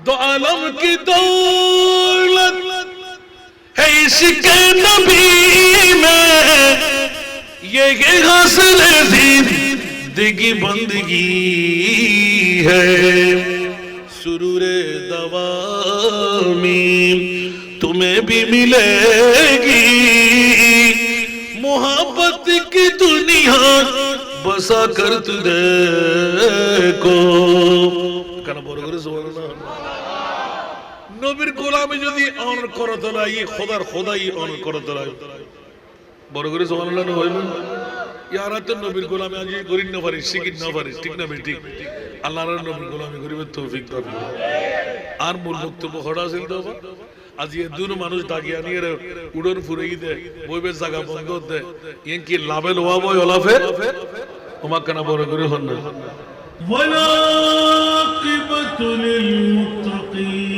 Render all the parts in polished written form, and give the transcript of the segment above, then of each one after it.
دو عالم کی دولت ہے عشق نبی میں، یہ حاصل زندگی بندگی ہے، سرور دوامی تمہیں بھی ملے گی، محبت کی دنیا بسا کر دیکھو کنا বড় করে সুবহানাল্লাহ। নবীর গোলামি যদি অনর করে তোলাই খোদার খোদাই অনর করে তোলাই বড় করে সুবহানাল্লাহ হইবে। ইয়ারা তো নবীর গোলামি আজি করিন না পারি শিখিন না পারি, ঠিক না ঠিক? আল্লাহর নবীর গোলামি করিবে তৌফিক দান করুন। আর মূল বক্তব্য হড়া ছিল তো আজি দুনো মানুষ দাগিয়া নিয়ে উড়ন ফুরে গিয়ে বইবে জায়গা বন্ধ হতে ইন কি লাভে লোয়া বই ওলাফে তোমাক কেন বড় করে হন না। والعاقبة للمتقين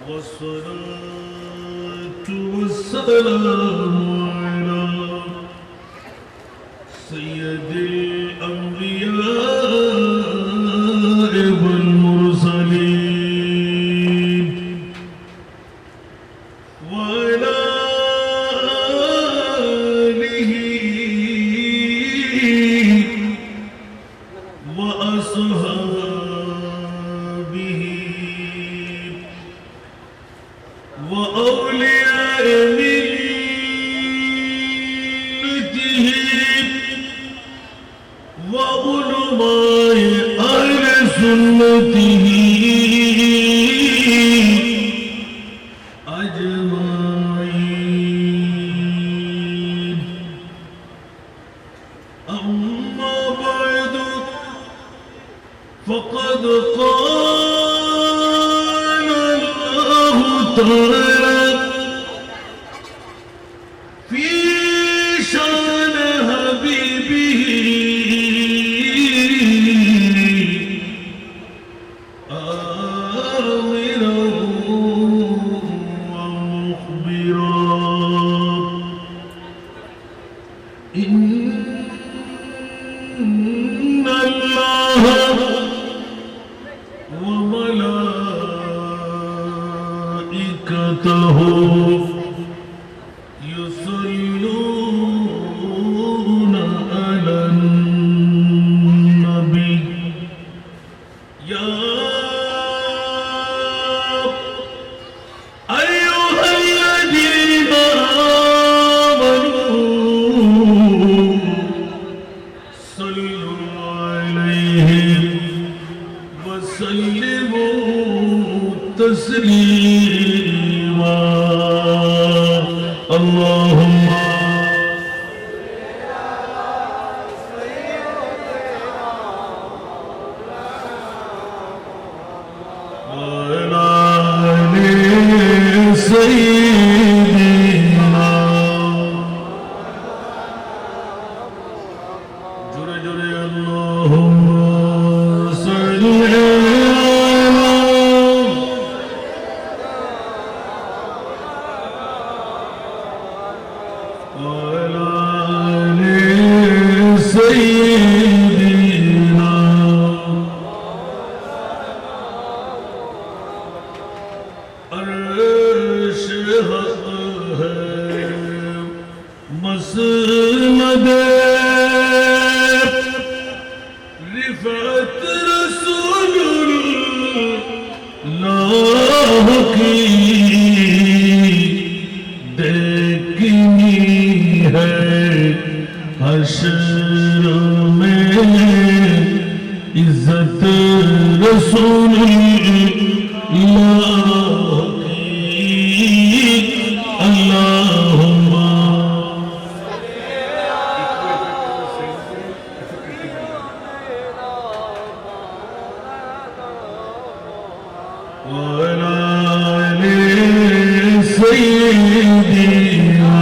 والصلاة والسلام على سيد الأنبياء والمرسلين وعلى آله وأصحابه وأولياء ملته وعلماء أهل سنته أجمعين. أما بعد فقد قال الله تعالى في شان حبيبه آمرا ومخبرا إن الله وملائكته يصلون على النبي يا أيها الذين آمنوا صلوا عليه وسلموا تسليما. اللهم وعلى آل سيدنا جرى جرى اللهم صل وعلى آل سيدنا عرش حق ہے مسند رفعت رسول اللہ کی دیکھنی ہے حشر میں عزت رسول اللہ کی. اللہم وعلى آل سيدنا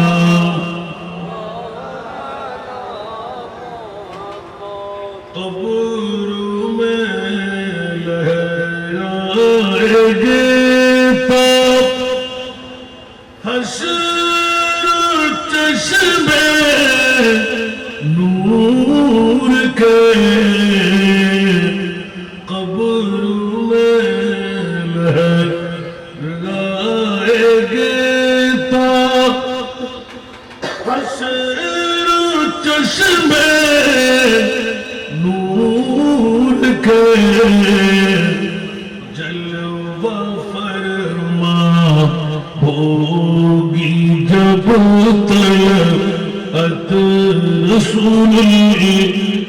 قبر میں لہرائے گے تاب حشر چشمے نور کے جلوہ فرما ہوگی جب طلعت رسول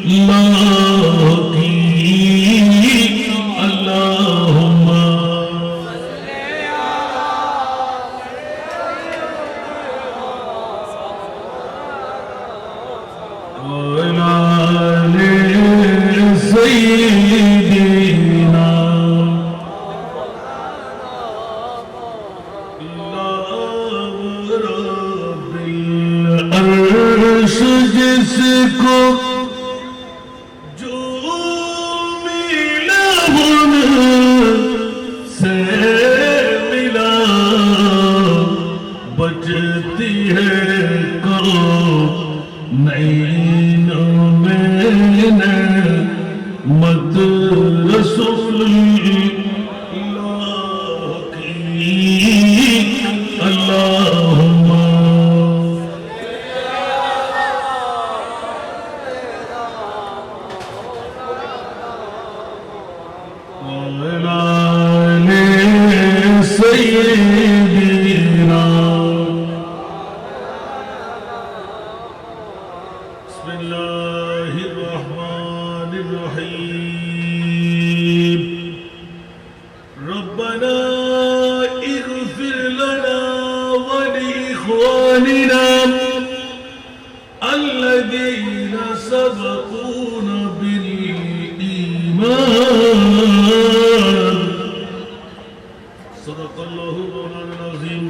اللہ کی اللہم سیدنا رب العرش جس کو جو ملا ان سے ملا بچتی ہے کونینوں میں نعمت رسول اللہ کی اللہم وعلى سيدنا بسم الله الرحمن الرحيم ربنا اغفر لنا ولإخواننا الذين سبقونا بالإيمان صدق الله مولانا العظيم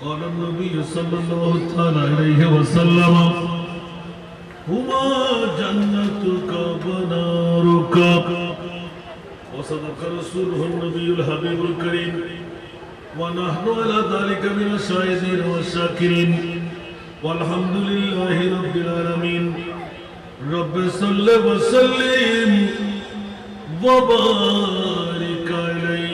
قال النبي صلى الله تعالى عليه وسلم هما جنتك ونارك وصدق رسوله النبي الحبيب الكريم ونحن على ذلك من الشاهدين والشاكرين والحمد لله رب العالمين رب صل وسلم وبارك عليه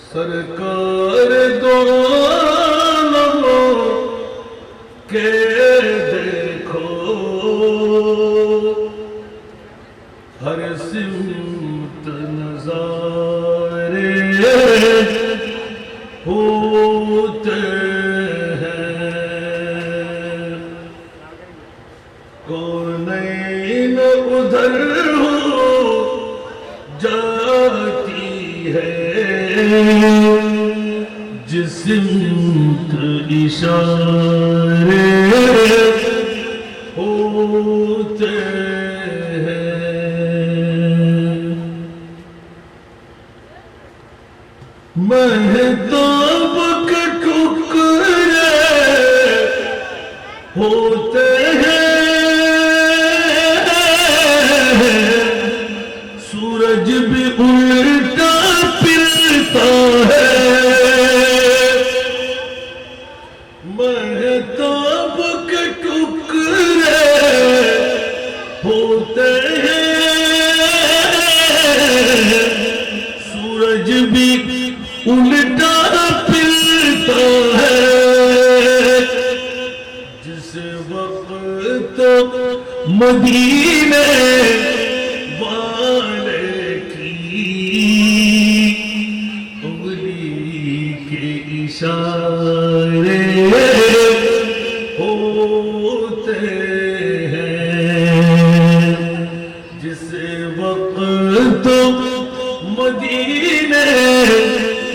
سرکار دو عالموں کے دیکھو ہر سمت نظارے ہوتے ہیں کونین ادھر ہو جاتی ہے جس سمت اشارے ہوتے مہتاب کے ٹکڑے ہوتے ہیں سورج بھی الٹا پھرتا ہے مہتاب کے ٹکڑے ہوتے ہیں سورج بھی الٹا پھرتا ہے جس وقت مدینے والے کی انگلی کے اشارے ہوتے ہیں جس وقت مدینے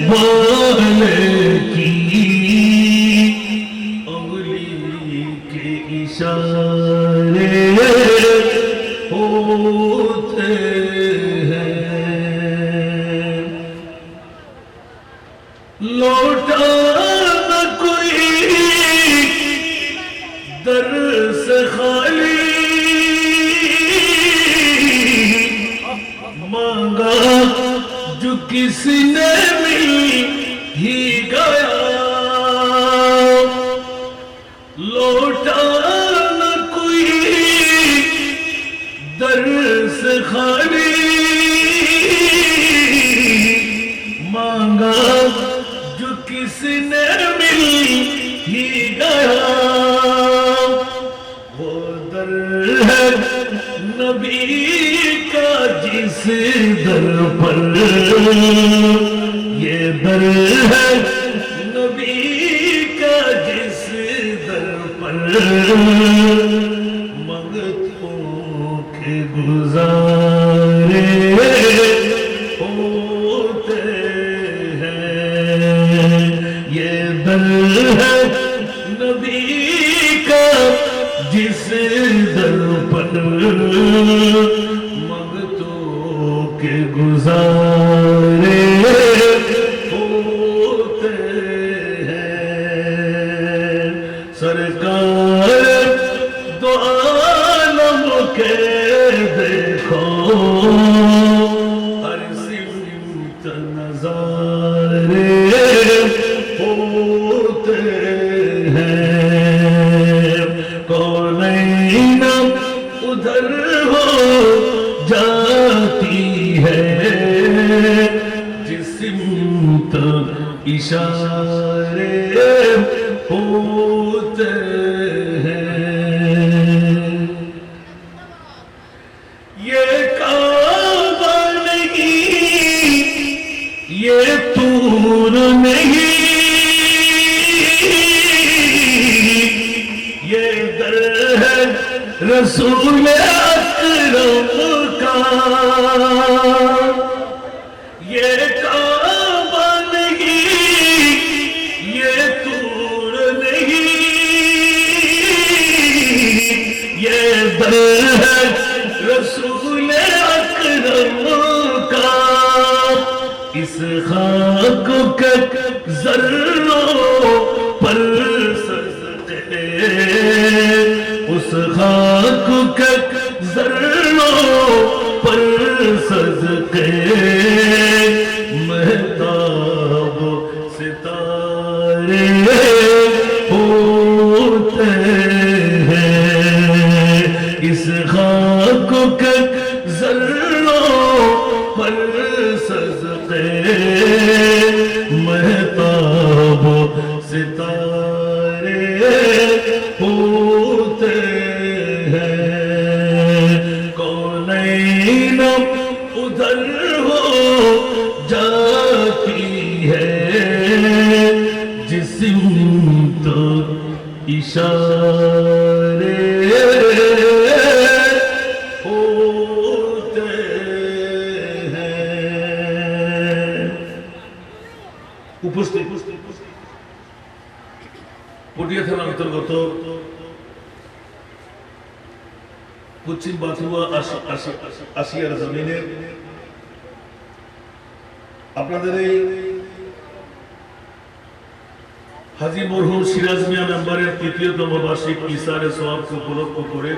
والے کی انگلی کے اشارے ہوتے ہیں لوٹا نہ کوئی در سے خالی مانگا جو کسی نے مل ہی گیا لوٹا نہ کوئی در سے خالی مانگا जिसने मिल ही गया वो दर है नबी का जिस दर पर ये दर है नबी का जिस दर पर मंगतों के गुजारे होते हैं ये दर है नबी का जिस दर पर मंगतों के गुजारे होते हैं सरकार दो आलम के देखो हर सिमत नजारे होते हैं कौनैन उधर हो जाती है जिस सिमत इशारे होते हैं ये काबा नहीं ये तूर नहीं ये दर है रसूल अकरम का ये काबा नहीं ये तूर नहीं ये दर है रसूल अकरम का इस खाक के जर्रों पर सजदे उस खाक के जर्रों पर सजदे महताब सितारे होते हैं इस खाक के जर्रों पर सजदे महताब सितारे होते हैं कौनैन उधर हो जाती है जिस सिमत इशारे होते हैं উপস্থিত পটিয়া থানার অন্তর্গত পশ্চিম বাথুয়া আসিয়ার জমিনে আপনাদের এই হাজী মরহুম সিরাজ মিয়া মেম্বারের ৩য়তম বার্ষিক ইসারে সওয়াবকে উপলক্ষ করে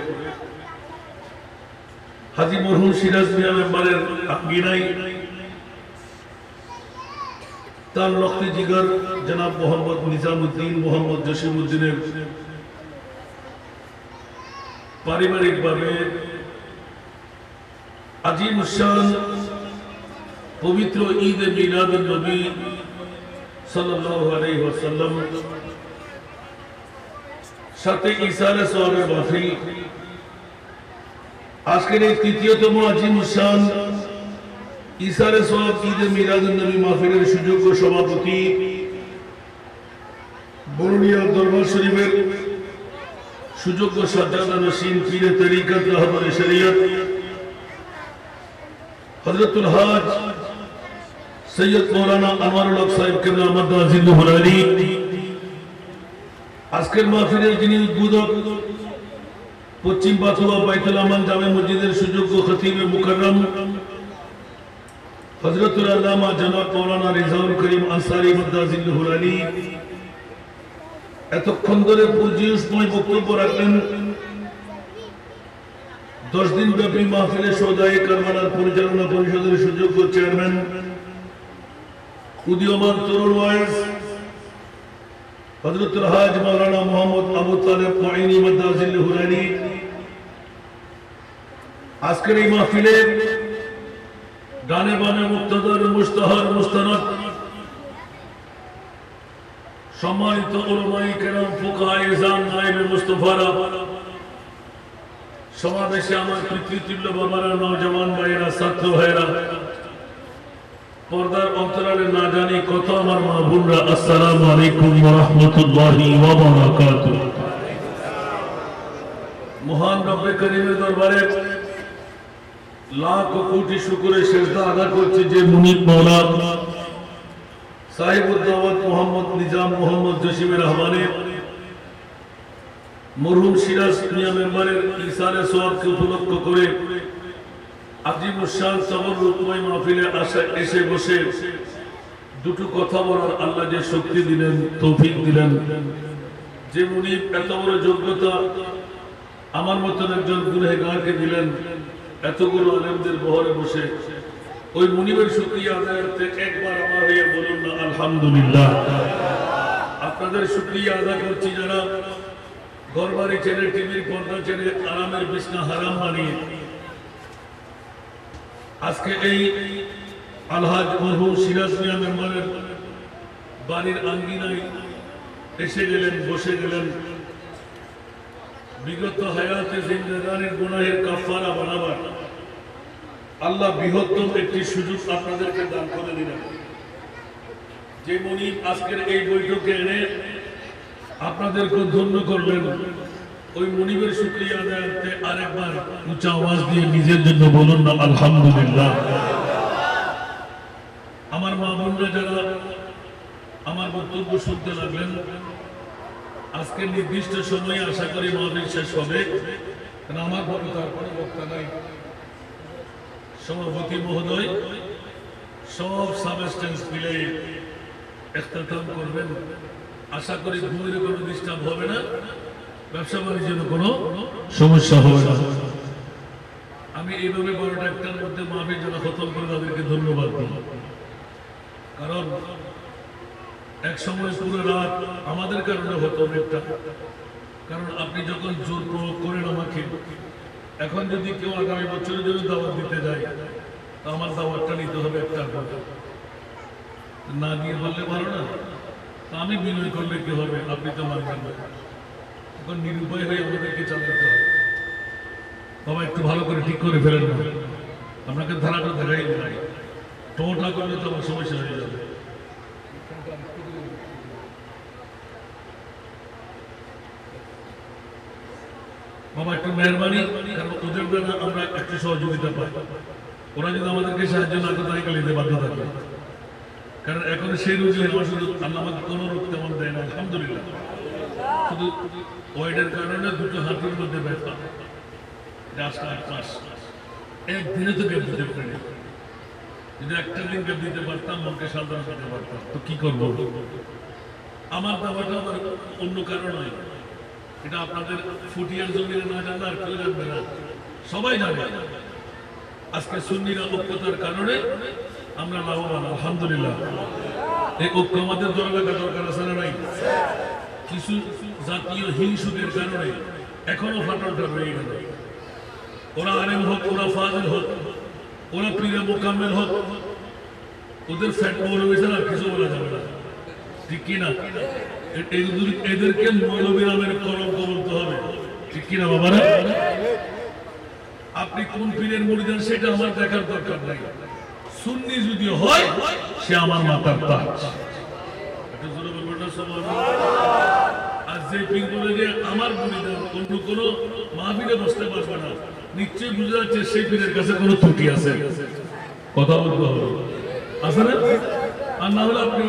হাজী মরহুম সিরাজ মিয়া মেম্বারের আঙ্গিনায় তার লক্ষ্মী জিগর জনাব মোহাম্মদ নিজামুদ্দিন মোহাম্মদ জসিমউদ্দিনের পারিবারিকভাবে আজিম শান পবিত্র ঈদ এ মিলাদুন নবী সাল্লাল্লাহু আলাইহি ওয়াসাল্লাম সাথে ইসারে সওয়াবের মাহফিল আজকের এই ৩য়তম আজিম শান ইসারে সওয়াব ঈদ এ মিলাদুন নবী মাহফিলের সুযোগ্য সভাপতি বরুণিয়া দরবার শরীফের সুযোগ্য সাজ্জাদা নশীন পীরে তরিকত রাহবরে শরীয়ত হযরতুল হাজ সৈয়দ মাওলানা আনোয়ারুল হক সাহেব কেবলা আহমদ জিন্নাহুল আলী আজকের মাহফিলের যিনি উদ্বোধক পশ্চিম বাথুয়া বাইতুল আমান জামে মসজিদের সুযোগ্য খতিবে মুকাররম হযরতুল আল্লামা জনাব মাওলানা রিজাউল করিম আনসারী মাদ্দাজিল্লাহুল আলী এতক্ষণ ধরে পূজ্যময় বক্তব্য রাখলেন 10 দিন ব্যাপী মাহফিলে সওদায়ে কারবালার পরিচালনা পরিষদের সুযোগ্য চেয়ারম্যান উদীয়মান তরুণ ওয়াইজ হযরতুল হাজ মাওলানা মুহাম্মদ আবু তালেব মুঈনী মাদ্দাজিল্লাহুল আলী আজকের এই মাহফিলে ডানে বামে মুক্তাদার মুস্তাহার মুস্তানাদ সম্মানিত উলামায়ে কেরাম, ফুকাহায়ে ইজম, নায়েবে মুস্তাফারা, সমাবেশে আমার পিতৃতুল্য বাবারা, নওজওয়ান ভাইয়েরা, ছাত্র ভাইয়েরা, পর্দার অন্তরালে না জানি কত আমার মা বোনরা, আসসালামু আলাইকুম ওয়া রাহমাতুল্লাহি ওয়া বারাকাতুহু। মহান রব্বে করিমের দরবারে লাখ কোটি শুকরে সেজদা আদা করছি যে মুনিব মাওলা সাহিবুদ দাওয়াত মোহাম্মদ নিজাম মোহাম্মদ জসিমের রহমানে মরহুম সিরাজ মিয়া মেম্বারের ইসারে সওয়াবকে উপলক্ষ করে আজিমুস শান তাবরুকময় মাহফিলে এসে বসে দুটো কথা বলার আল্লাহ যে শক্তি দিলেন, তৌফিক দিলেন, যে মুনিব এত বড় যোগ্যতা আমার মতন একজন গুনাহগারকে দিলেন, এতগুলো আলেমদের বহরে বসে ওই মুনিবের শুকরিয়া আদায়ার্থে একবার আমার হয়ে বলুন না আলহামদুলিল্লাহ। আপনাদের শুকরিয়া আদা করছি যারা ঘরবাড়ি ছেড়ে, টিভির পর্দা ছেড়ে, আরামের বিছনা হারাম বানিয়ে আজকে এই আলহাজ মরহুম সিরাজ মিয়া মেম্বারের বাড়ির আঙ্গিনায় এসে গেলেন, বসে গেলেন। বিগত হায়াতে জিন্দেগানির গুনাহের কাফারা বানাবার আল্লাহ বৃহত্তম একটি সুযোগ আপনাদেরকে দান করে দিলেন। যে মুনিব আজকের এই বৈঠকে এনে আপনাদেরকে ধন্য করলেন, ওই মুনিবের শুকরিয়া আদায়ার্থে আরেকবার উঁচা আওয়াজ দিয়ে নিজের জন্য বলুন না আলহামদুলিল্লাহ। আমার মা বোনরা যারা আমার বক্তব্য শুনতে লাগলেন, আজকে নির্দিষ্ট সময়ে আশা করি মাহফিল শেষ হবে, কারণ আমার পরে তার কোনো বক্তা নাই। সভাপতি মহোদয় সব সাবস্টেন্স মিলে ইখতিতাম করবেন। আশা করি ঘুমের কোনো ডিস্টার্ব হবে না, ব্যবসা বাণিজ্যের কোনো সমস্যা হবে না। আমি এইভাবে 12টার মধ্যে মাহফিল যারা খতম করে তাদেরকে ধন্যবাদ দিই, কারণ এক সময় পুরো রাত আমাদের কারণে হতো অনেকটা। কারণ আপনি যখন জোর প্রয়োগ করেন আমাকে, এখন যদি কেউ আগামী বছরের জন্য দাওয়াত দিতে যায়, তা আমার দাওয়াতটা নিতে হবে একটার পর। না দিয়ে বললে ভালো না, তা আমি বিনয় করলে কি হবে, আপনি তো মানবেন না। এখন নিরুপায় হয়ে আমাদেরকে চালাতে হবে। বাবা একটু ভালো করে ঠিক করে ফেলেন না, আপনাকে ধারাটা দেখাই দেয়, টোট না করলে তো আমার সমস্যা হয়ে যাবে। বাবা একটু মেহরবানি, কারণ ওদের দ্বারা আমরা একটু সহযোগিতা পাই। ওরা যদি আমাদেরকে সাহায্য না করে তাই কালিতে বাধ্য থাকবে, কারণ এখন সেই রুজি আমার শুধু আল্লাহ আমাকে কোনো রোগ তেমন দেয় না আলহামদুলিল্লাহ। শুধু ওয়েটের কারণে দুটো হাতের মধ্যে ব্যথা, 8 মাস একদিনে তো গ্যাপ দিতে পারি। যদি একটা দিন গ্যাপ দিতে পারতাম, মনকে সাবধান করতে পারতাম, তো কি করবো। আমার দাবাটা আবার অন্য কারণ নয়, এটা আপনাদের ফুটিয়ার জমিনে না জানলে আর কেউ জানবে না, সবাই জানে। আজকে সুন্নিরা ঐক্যতার কারণে আমরা লাভবান আলহামদুলিল্লাহ। এই ঐক্য আমাদের দরকার আছে না নাই? কিছু জাতীয় হিংসুকের কারণে এখনো ফাটলটা রয়ে গেল। ওরা আলেম হোক, ওরা ফাজিল হোক, ওরা পীরে মোকাম্মেল হোক, ওদের ফ্যাট মৌলবী ছাড়া কিছু বলা যাবে না, ঠিক কিনা? এদেরকে মৌলবী নামের কলঙ্ক বলতে হবে, ঠিক কিনা বাবারা? আপনি কোন পীরের মুরিদ সেটা আমার দেখার দরকার নাই। সুন্নি যদি হয় সে আমার মাতার তাজ। আর যে পীর বলে যে আমার মুরিদ অন্য কোনো মাহফিলে বসতে পারবে না, নিশ্চয়ই বুঝে যাচ্ছে সেই পীরের কাছে কোনো ত্রুটি আছে। কথা বলতে হবে, আছে না? আর না হলে আপনি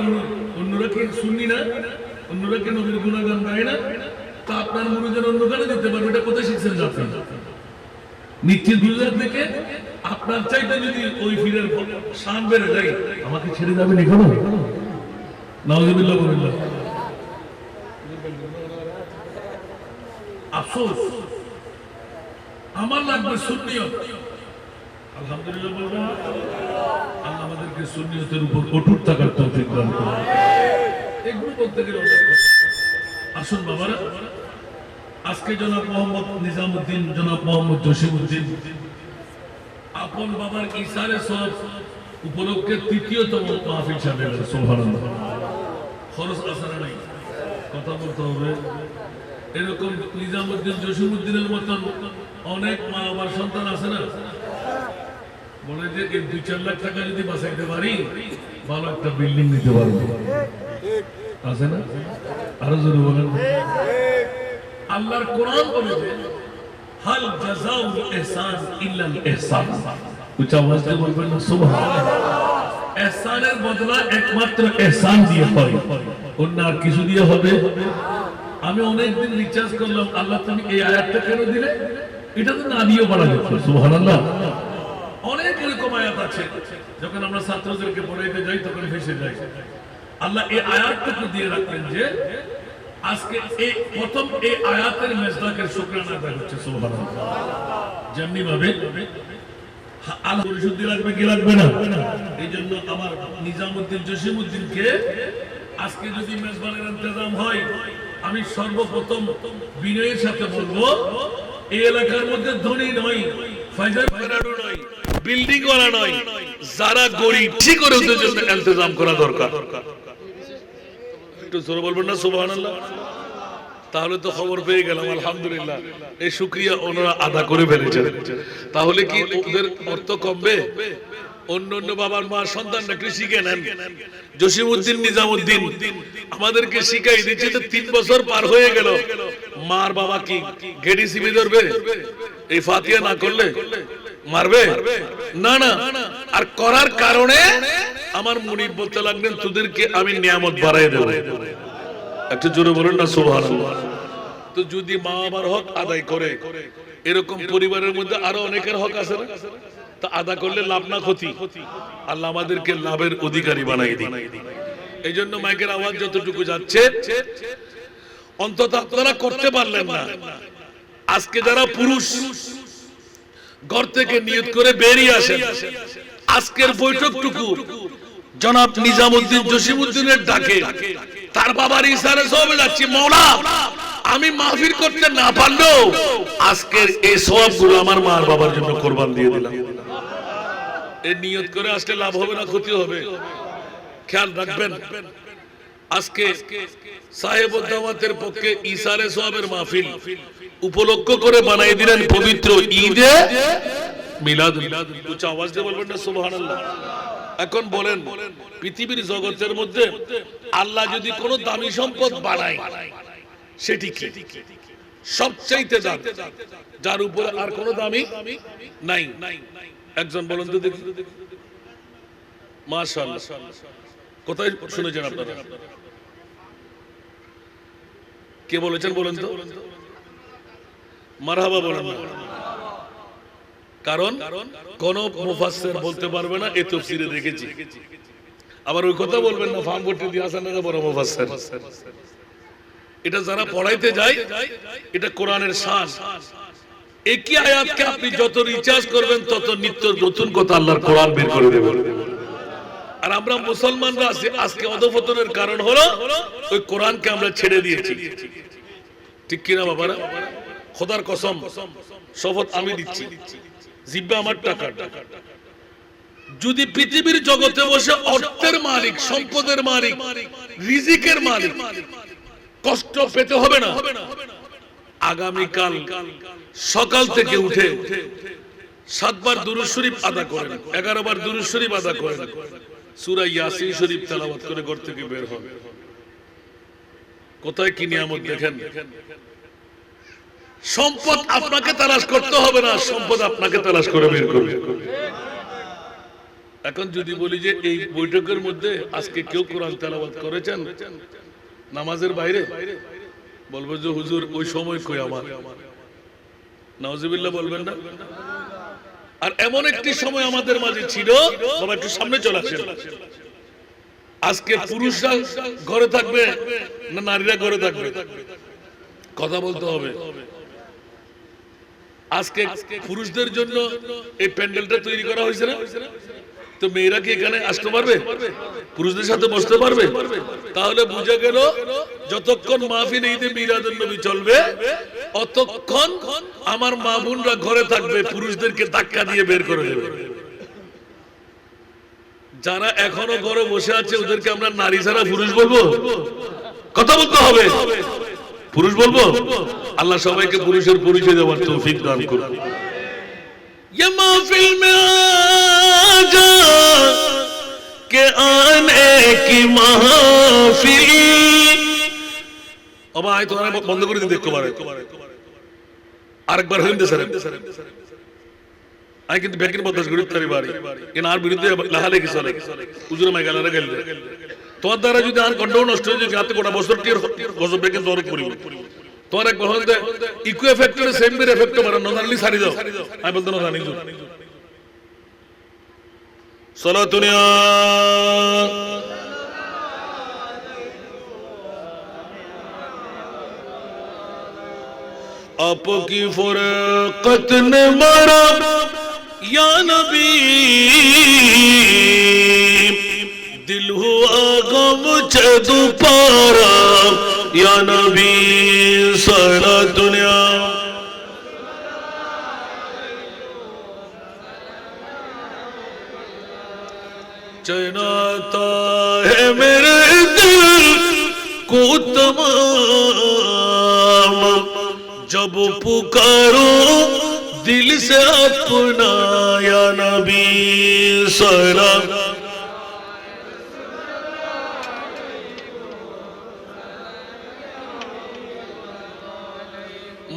অন্যরা কি সুন্নি না, অন্যরা কি নবীর গুণাগান গায় না, তা আপনার মুরিদের অন্য গানে দিতে পারবে। এটা কোথায় শিখছেন আপনি? নিশ্চিত গুজরাট থেকে আপনার চাইতে যদি ওই ফিরের শান বেড়ে যায়, আমাকে ছেড়ে যাবেন এখানে? নাউজুবিল্লাহ বলিল্লাহ। আফসোস, আমার লাগবে সুন্নিয়ত। আলহামদুলিল্লাহ বলবেন। আল্লাহ আমাদেরকে সুন্নিয়তের উপর অটুট থাকার তৌফিক দান করুন। এগুলো বলতে গেলে আসুন বাবারা, আজকে জনাব মোহাম্মদ নিজামউদ্দিন, জনাব মোহাম্মদ জসিমউদ্দিন আপন বাবার ইসারে সওয়াব উপলক্ষে তৃতীয়তম মাহফিল সাজালেন। সুবহানাল্লাহ। খরচ আসরা নাই, কথা বলতে হবে। এরকম নিজামুদ্দিন জসিমউদ্দিনের মতন অনেক মা বাবার সন্তান আছে না, বলে যে 2-4 লাখ টাকা যদি বাঁচাইতে পারি ভালো একটা বিল্ডিং নিতে পারবো, আছে না? আরো জোরে বলেন। আল্লাহর কোরআন বলেছে হাল জাযাউল ইহসান ইল্লাল ইহসান। উচ্চ আওয়াজে বলবেন না সুবহানাল্লাহ। ইহসানের বদলা একমাত্র ইহসান দিয়ে হয়, অন্য আর কিছু দিয়ে হবে? আমি অনেকদিন রিচার্জ করলাম, আল্লাহ তুমি এই আয়াতটা কেন দিলে? এটা তো না দিয়েও বলা যেত। সুবহানাল্লাহ। অনেক এরকম আয়াত আছে, যখন আমরা ছাত্রদেরকে পড়াইতে যাই তখন ফেসে যাই। আল্লাহ এই আয়াতটুকু দিয়ে রাখলেন যে আজকে এই প্রথম এই আয়াতের মেজদাকের শুকরানা আদায় হচ্ছে। সুবহানাল্লাহ। যেমনি ভাবে আল্লাহ পরিশুদ্ধি লাগবে কি লাগবে না? এই জন্য আমার নিজামুদ্দিন জসিমউদ্দিনকে আজকে যদি মেজবানের ইন্তজাম হয়, আমি সর্বপ্রথম বিনয়ের সাথে বলবো এই এলাকার মধ্যে ধনী নয়, ফাইজারও নয়, বিল্ডিং ওয়ালা নয়, যারা গরিব ঠিক করে ওদের জন্য ইন্তজাম করা দরকার। একটু জোরে বলবেন না সুবহানাল্লাহ। তাহলে তো খবর পেয়ে গেলাম, আলহামদুলিল্লাহ। এই শুকরিয়া ওনারা আদা করে ফেলেছেন। তাহলে কি ওদের অর্থ কমবে? অন্য অন্য বাবার মা সন্তানরা কৃষি নেন, জসিমউদ্দিন নিজামউদ্দিন আমাদেরকে শিখাই দিচ্ছে। তো 3 বছর পার হয়ে গেল, মার বাবা কি গেডি সিবি ধরবে? এই ফাতিহা না করলে মারবে না? না। আর করার কারণে আমার মুনিব বলতে লাগলেন তোদেরকে আমি নিয়ামত বাড়াই দেব। একটু জোরে বলেন না সুবহানাল্লাহ। তো যদি মা বাবার হক আদায় করে, এরকম পরিবারের মধ্যে আরো অনেকের হক আছে না, তা আদা করলে লাভ না ক্ষতি? আল্লাহ আমাদেরকে লাভের অধিকারী বানাই দিন। এই জন্য মাইকের আওয়াজ যতটুকু যাচ্ছে, অন্তত আপনারা করতে পারলেন না। আজকে যারা পুরুষ ঘর থেকে নিয়ত করে বেরিয়ে আসেন, আজকের বৈঠকটুকু জনাব নিজামউদ্দিন জসিমউদ্দিনের ডাকে তার বাবার ইশারায় সবে যাচ্ছি, মওলা আমি মাহফিল করতে না পারলেও আজকের এই সওয়াবগুলো আমার মার বাবার জন্য কুরবান দিয়ে দিলাম। এই নিয়ত করে আসলে লাভ হবে না ক্ষতি হবে? খেয়াল রাখবেন। আজকে সাহেবুদ দাওয়াতের পক্ষে ইসারে সওয়াবের মাহফিল উপলক্ষ করে বানাই দিলেন পবিত্র ঈদে মিলাদ। উচ্চ আওয়াজ দিয়ে বলবেন না সুবহানাল্লাহ। এখন বলেন, পৃথিবীর জগতের মধ্যে আল্লাহ যদি কোনো দামি সম্পদ বানায়, সেটি কি? সবচাইতে দামি, যার উপরে আর কোনো দামি নাই। একজন বলেন তো দেখি। মাশাআল্লাহ। কোথায় শুনেছেন আপনারা? কে বলেছেন বলেন তো? মারহাবা বলেন না। কারণ কোন মুফাসসির বলতে পারবে না এই তাফসীরে দেখেছি। আবার ওই কথা বলবেন না ফার্ম করতে দিয়ে আসেন না বড় মুফাসসির। এটা যারা পড়াইতে যায়, এটা কোরআনের শান। একই আয়াতকে আপনি যত রিচার্জ করবেন তত নিত্য নতুন কথা আল্লাহর কোরআন বের করে দেবেন। আর আমরা মুসলমানরা আজকে অধঃপতনের কারণ হলো ওই কোরআনকে আমরা ছেড়ে দিয়েছি। ঠিক কিনা বাবারা? খোদার কসম, শপথ আমি দিচ্ছি, জিব্বা আমার টাকা। যদি পৃথিবীর জগতে বসে অর্থের মালিক, সম্পদের মালিক, রিজিকের মালিক কষ্ট পেতে হবে না, আগামীকাল সকাল থেকে উঠে 7 বার দুরূদ শরীফ আদা করেন, 11 বার দুরূদ শরীফ আদা করেন, সূরা ইয়াসিন শরীফ তেলাওয়াত করে ঘর থেকে বের হন। কোথায় কি নিয়ামত দেখেন। সম্পদ আপনাকে তালাশ করতে হবে না, সম্পদ আপনাকে তালাশ করে বের করবে। এখন যদি বলি যে এই বৈঠকের মধ্যে আজকে কেউ কোরআন তেলাওয়াত করেছেন নামাজের বাইরে, বলবো যে হুজুর ওই সময় কই আমার। নাউজুবিল্লাহ বলবেন না? আর এমন একটি সময় আমাদের মাঝে ছিল, বাবা একটু সামনে চলে আসেন, আজকে পুরুষরা ঘরে থাকবে না নারীরা ঘরে থাকবে? কথা বলতে হবে। আজকে পুরুষদের জন্য এই প্যান্ডেলটা তৈরি করা হয়েছে না? তো মেয়েরা কি এখানে আসতে পারবে? পুরুষদের সাথে বসতে পারবে? তাহলে বুঝা গেল যতক্ষণ মাহফিল ঈদে মিলাদুন নবী চলবে অতক্ষণ আমার মা বোনরা ঘরে থাকবে, পুরুষদেরকে ধাক্কা দিয়ে বের করে দেবে। যারা এখনো ঘরে বসে আছে ওদেরকে আমরা নারী ছাড়া পুরুষ বলবো? কথা বলতে হবে। পুরুষ বলবো? আল্লাহ সবাইকে পুরুষের পরিচয় দেওয়ার তৌফিক দান করুন। ये महफिल में आजा के आने की महफिल। अब आए तो बंद कर देखो बारे আরেকবার হইতে স্যার আই কিন্তু ব্যাকিং বদস করি তারি বাড়ি কেন আর বিরুদ্ধে লাহালে কি চলে হুজুর মাই গালারে গেল তোর দ্বারা যদি আর কন্ট্রোল নষ্ট হয়ে যায় হাতে কোটা বছর টির গজব ব্যাকিং দরদ করি তোর একবার হইতে ইকো এফেক্টরে সেম বির এফেক্ট মারা নজারলি সারি দাও আমি বলতে না জানি সালাতুনিয়া आपकी फुरकत ने मारा या नबी दिल हुआ गम चदू पारा या नबी सारा दुनिया चनाता है मेरे दिल को तमाम जब पुकारो दिल से अपना या नबी सारा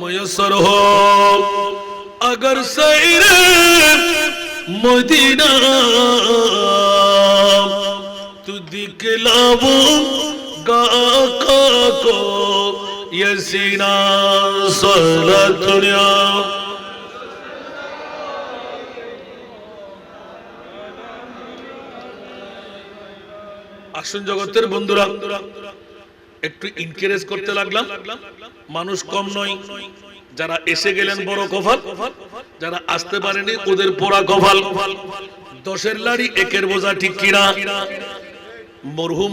मुयस्सर हो अगर सैर मदीना तू दिखलावो आका को ये सीना सारा दुनिया আসুন জগতের বন্ধুরা একটু এনকারেজ করতে লাগলাম মানুষ কম নয় যারা এসে গেলেন বড় কপাল যারা আসতে পারেনি ওদের পোড়া কপাল দশের লাড়ি একের বোঝা ঠিক কিনা মরহুম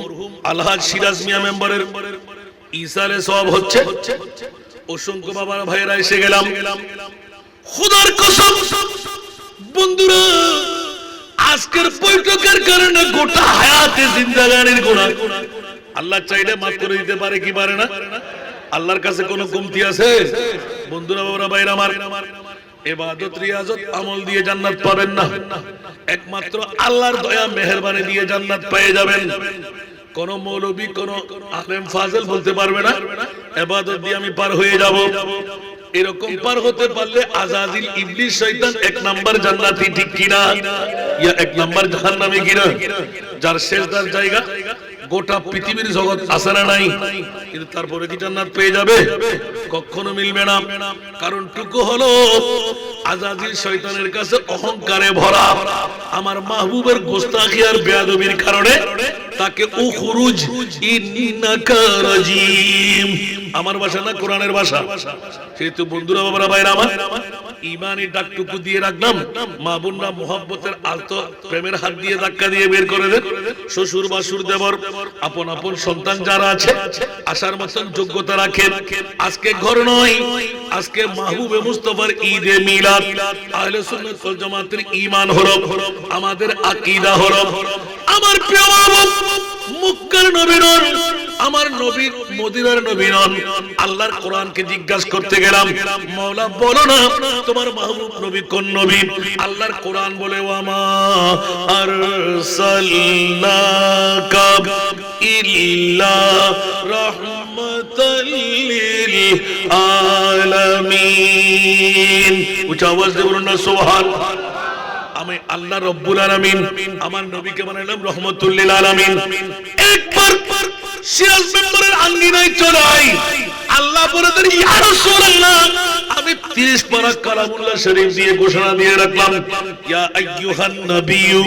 আলহাজ সিরাজ মিয়া মেম্বারের ইসালে সওয়াব হচ্ছে অসংখ্য বাবার ভাইরা এসে গেলাম খোদার কসম বন্ধুরা আজকের বৈঠকের কারণে গোটা হায়াতে জিন্দেগানির গুনাহ আল্লাহ চাইলে মাফ করে দিতে পারে কি পারে না আল্লাহর কাছে কোনো কমতি আছে বন্ধুরা বাবারা ভাইরা আমার ইবাদত রিয়াজত আমল দিয়ে জান্নাত পাবেন না একমাত্র আল্লাহর দয়া মেহেরবানি দিয়ে জান্নাত পেয়ে যাবেন কোন মৌলবী কোন আলেম ফাজিল বলতে পারবে না ইবাদত দিয়ে আমি পার হয়ে যাব এরকম পার হতে পারলে আজাজিল ইবলিস শয়তান এক নাম্বার জান্নাতি ঠিক কিনা ইয়া এক নাম্বার জাহান্নামী কিনা যার সেজদার জায়গা গোটা পৃথিবীর জগৎ আছে না নাই কিন্তু তারপরে কি জান্নাত পেয়ে যাবে কখনো মিলবে না কারণ টুকু হলো আজাজিল শয়তানের কাছে অহংকারে ভরা আমার মাহবুবের গোস্তাখি আর বেয়াদবির কারণে তাকে উখরুজ ইন্নাকা রাজিম আমার ভাষা না কোরআনের ভাষা সেহেতু বন্ধুরা বাবারা ভাইরা আমার ঈমানি ডাকটুকু দিয়ে রাখলাম মা বোনরা মোহাব্বতের আলতো প্রেমের হাত দিয়ে ধাক্কা দিয়ে বের করে দেন শ্বশুর বাসুর দেবর আপন আপন সন্তান যারা আছে আসার মতন যোগ্যতা রাখেন আজকে ঘর নয় আজকে মাহবুবে মুস্তাফার ঈদে মিলাদ আহলে সুন্নাত ওয়াল জামাতের ঈমান হলো আমাদের আকীদা হলো আমার প্রিয় মাহবুব মক্কার নবী নন আমার নবী মদিনার নবী নন আল্লাহর কোরআনকে জিজ্ঞাসা করতে গেলাম মাওলা বলো না তোমার মাহবুব নবী কোন নবী আল্লাহর কোরআন বলে ওয়ামা আরসালনাকা ইল্লা রাহমাতাল লিল আলামিন উচ্চ আওয়াজ দিয়ে বলুন না সুবহানাল্লাহ আমি আল্লাহ রব্বুল আলামিন আমার নবীকে বানাইলাম রহমাতুল লিল আলামিন একবার সিরাজ মেম্বারের আঙ্গিনায় চলে আই আল্লাহ বলে দেন ইয়া রাসূলুল্লাহ আমি 30 পারা কালামুল্লাহ শরীফ দিয়ে ঘোষণা দিয়ে রাখলাম ইয়া আইয়ুহান নাবিয়্যু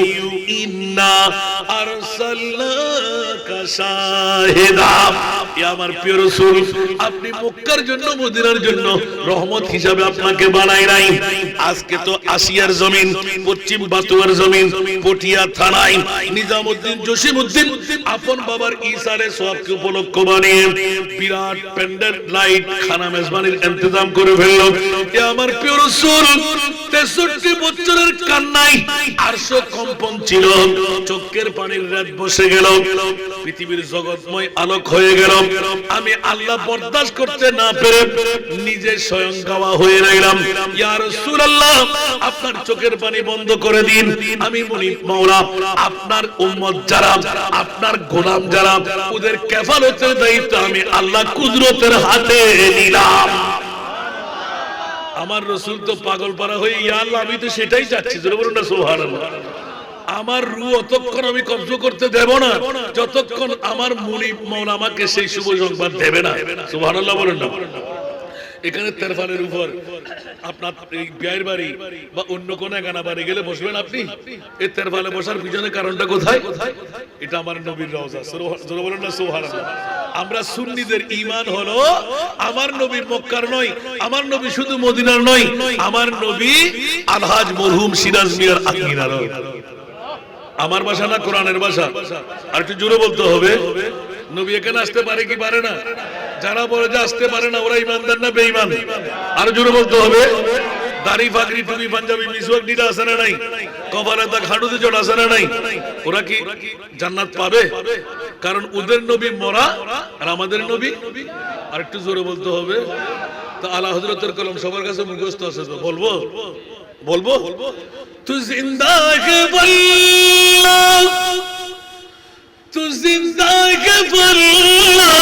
ইন্না আরসালনাকা শাহিদা ইয়া আমার প্রিয় রাসূল আপনি মক্কার জন্য মদিনার জন্য রহমত হিসাবে আপনাকে বানাই নাই আজকে তো আসিয়ার জমিন পশ্চিম বাতুয়ার জমিন পটিয়া থানায় নিজামউদ্দিন জসিমউদ্দিন আপন বাবার ঈসারে সওয়াবকে উপলক্ষ বানিয়ে বিরাট প্যান্ডেল লাইট খানা মেজবানির ইন্তজাম করে ফেললো এ আমার প্রিয় রাসূল 63 বছরের কান্নায় আরশ কম্পন ছিল চোখের পানির রাত বসে গেল পৃথিবীর জগৎময় আলোক হয়ে গেল। আমি আল্লাহ বরদাস্ত করতে না পেরে নিজে স্বয়ং গাওয়া হয়ে রইলাম, ইয়া রাসূলুল্লাহ আপনার চোখের পানি বন্ধ করে দিন। আমি মুনিব মাওলা আপনার উম্মত যারা, আপনার গোলাম যারা, ওদের কেফালতের দায়িত্ব আমি আল্লাহ কুদরতের হাতে নিলাম। আমার রাসূল তো পাগল পারা হয়ে, ইয়া আল্লাহ আমি তো সেটাই চাচ্ছি, জোরে বলুন না সুবহানাল্লাহ। আমার রূহ অতক্ষণ আমি কবজ করতে দেব না যতক্ষণ আমার মুনিব মাওলা আমাকে সেই শুভ সংবাদ দেবে না। সুবহানাল্লাহ বলেন না। এখানে তেরফালের উপর আপনার এই বিয়ের বাড়ি বা অন্য কোন গানা বাড়ি গেলে বসবেন আপনি, এই তেরফালে বসার পিছনে কারণটা কোথায়? এটা আমার নবীর রওজা। জোরে বলেন না সুবহানাল্লাহ। আমরা সুন্নিদের ঈমান হলো আমার নবী মক্কার নয়, আমার নবী শুধু মদিনার নয়, আমার নবী আলহাজ মরহুম সিরাজ মিয়ার আকিরার। আমার ভাষা না কোরআনের ভাষা? আর একটু জোরে বলতে হবে। নবী এখানে আসতে পারে কি পারে না? যারা বলে যে আসতে পারে না ওরা ইমানদার না বেঈমান? আর জোরে বলতে হবে। দাড়ি পাগড়ি টুপি পাঞ্জাবি মিসওয়াক নিতে আসে না নাই? কপালে তা খাড়ুতে চড় আসে না নাই? ওরা কি জান্নাত পাবে? কারণ ওদের নবী মরা আর আমাদের নবী। আর একটু জোরে বলতে হবে। তো আলা হযরতের কলম সবার কাছে মুখস্থ আছে, তো বলবো বলবো তু জিন্দা কে বল্লা, তু জিন্দা কে বল্লা,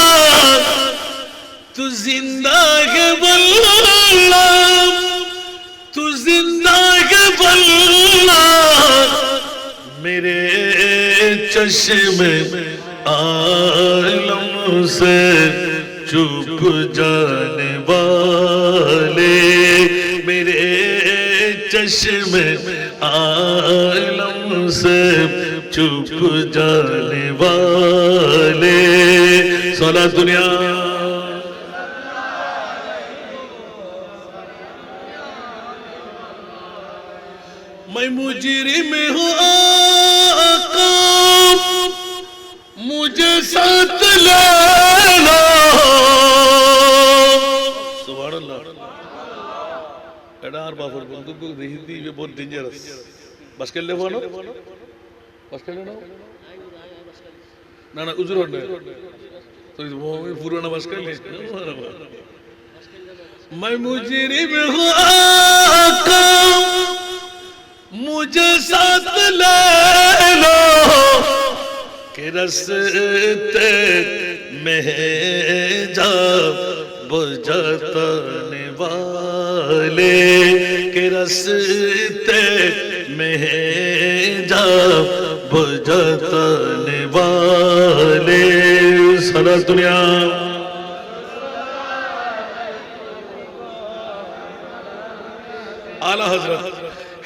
তু জিন্দা কে বল্লা, তু জিন্দা কে বল্লা, মেরে চশমে आलम से चुप जाने वाले, मेरे चश्मे आलम से चुप जाने वाले, सारा दुनिया मैं मुजरिम हूँ आका, मुझे साथ ले लो। सुभान अल्लाह। एडार बाफर बंदूक को देखी ये बहुत डेंजरस। बस कर ले वो ना? बस कर ले ना? ना ना उजर होने। तो इस वो पुराना बस कर ले। मैं मुजरिम हूँ आका, मुझे साथ ले लो, के रस्ते में जा बुझाने वाले, के रस्ते में जा बुझाने वाले, सारा दुनिया आला हजरत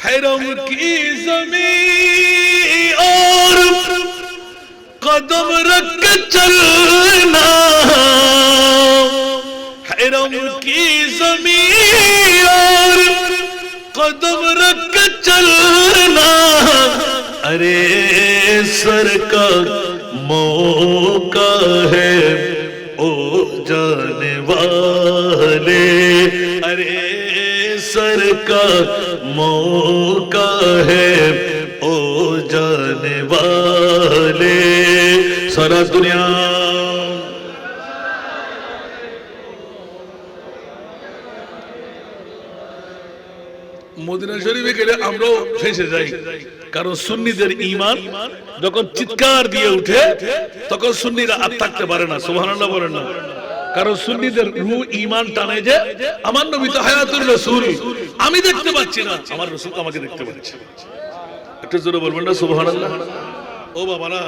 हरम की ज़मीं और कदम रख के चलना, हरम की ज़मीं और कदम रख के चलना, अरे सर का मौका है ओ जाने वाले, अरे सर का मौका है ओ जाने वाले, सारा दुनिया মদিনা শরীফে গেলে আমরাও ফেঁসে যাই, কারণ সুন্নিদের ঈমান যখন চিৎকার দিয়ে উঠে তখন সুন্নিরা আর থাকতে পারে না। সুবহানাল্লাহ বলেন না। কারণ সুন্নিদের রূহ ঈমান টানে যে আমার নবী তো হায়াতুর রাসূল, আমি দেখতে পাচ্ছি না, আমার রাসূল আমাকে দেখতে পাচ্ছে। একটু জোরে বলবেন না সুবহানাল্লাহ। ও বাবারা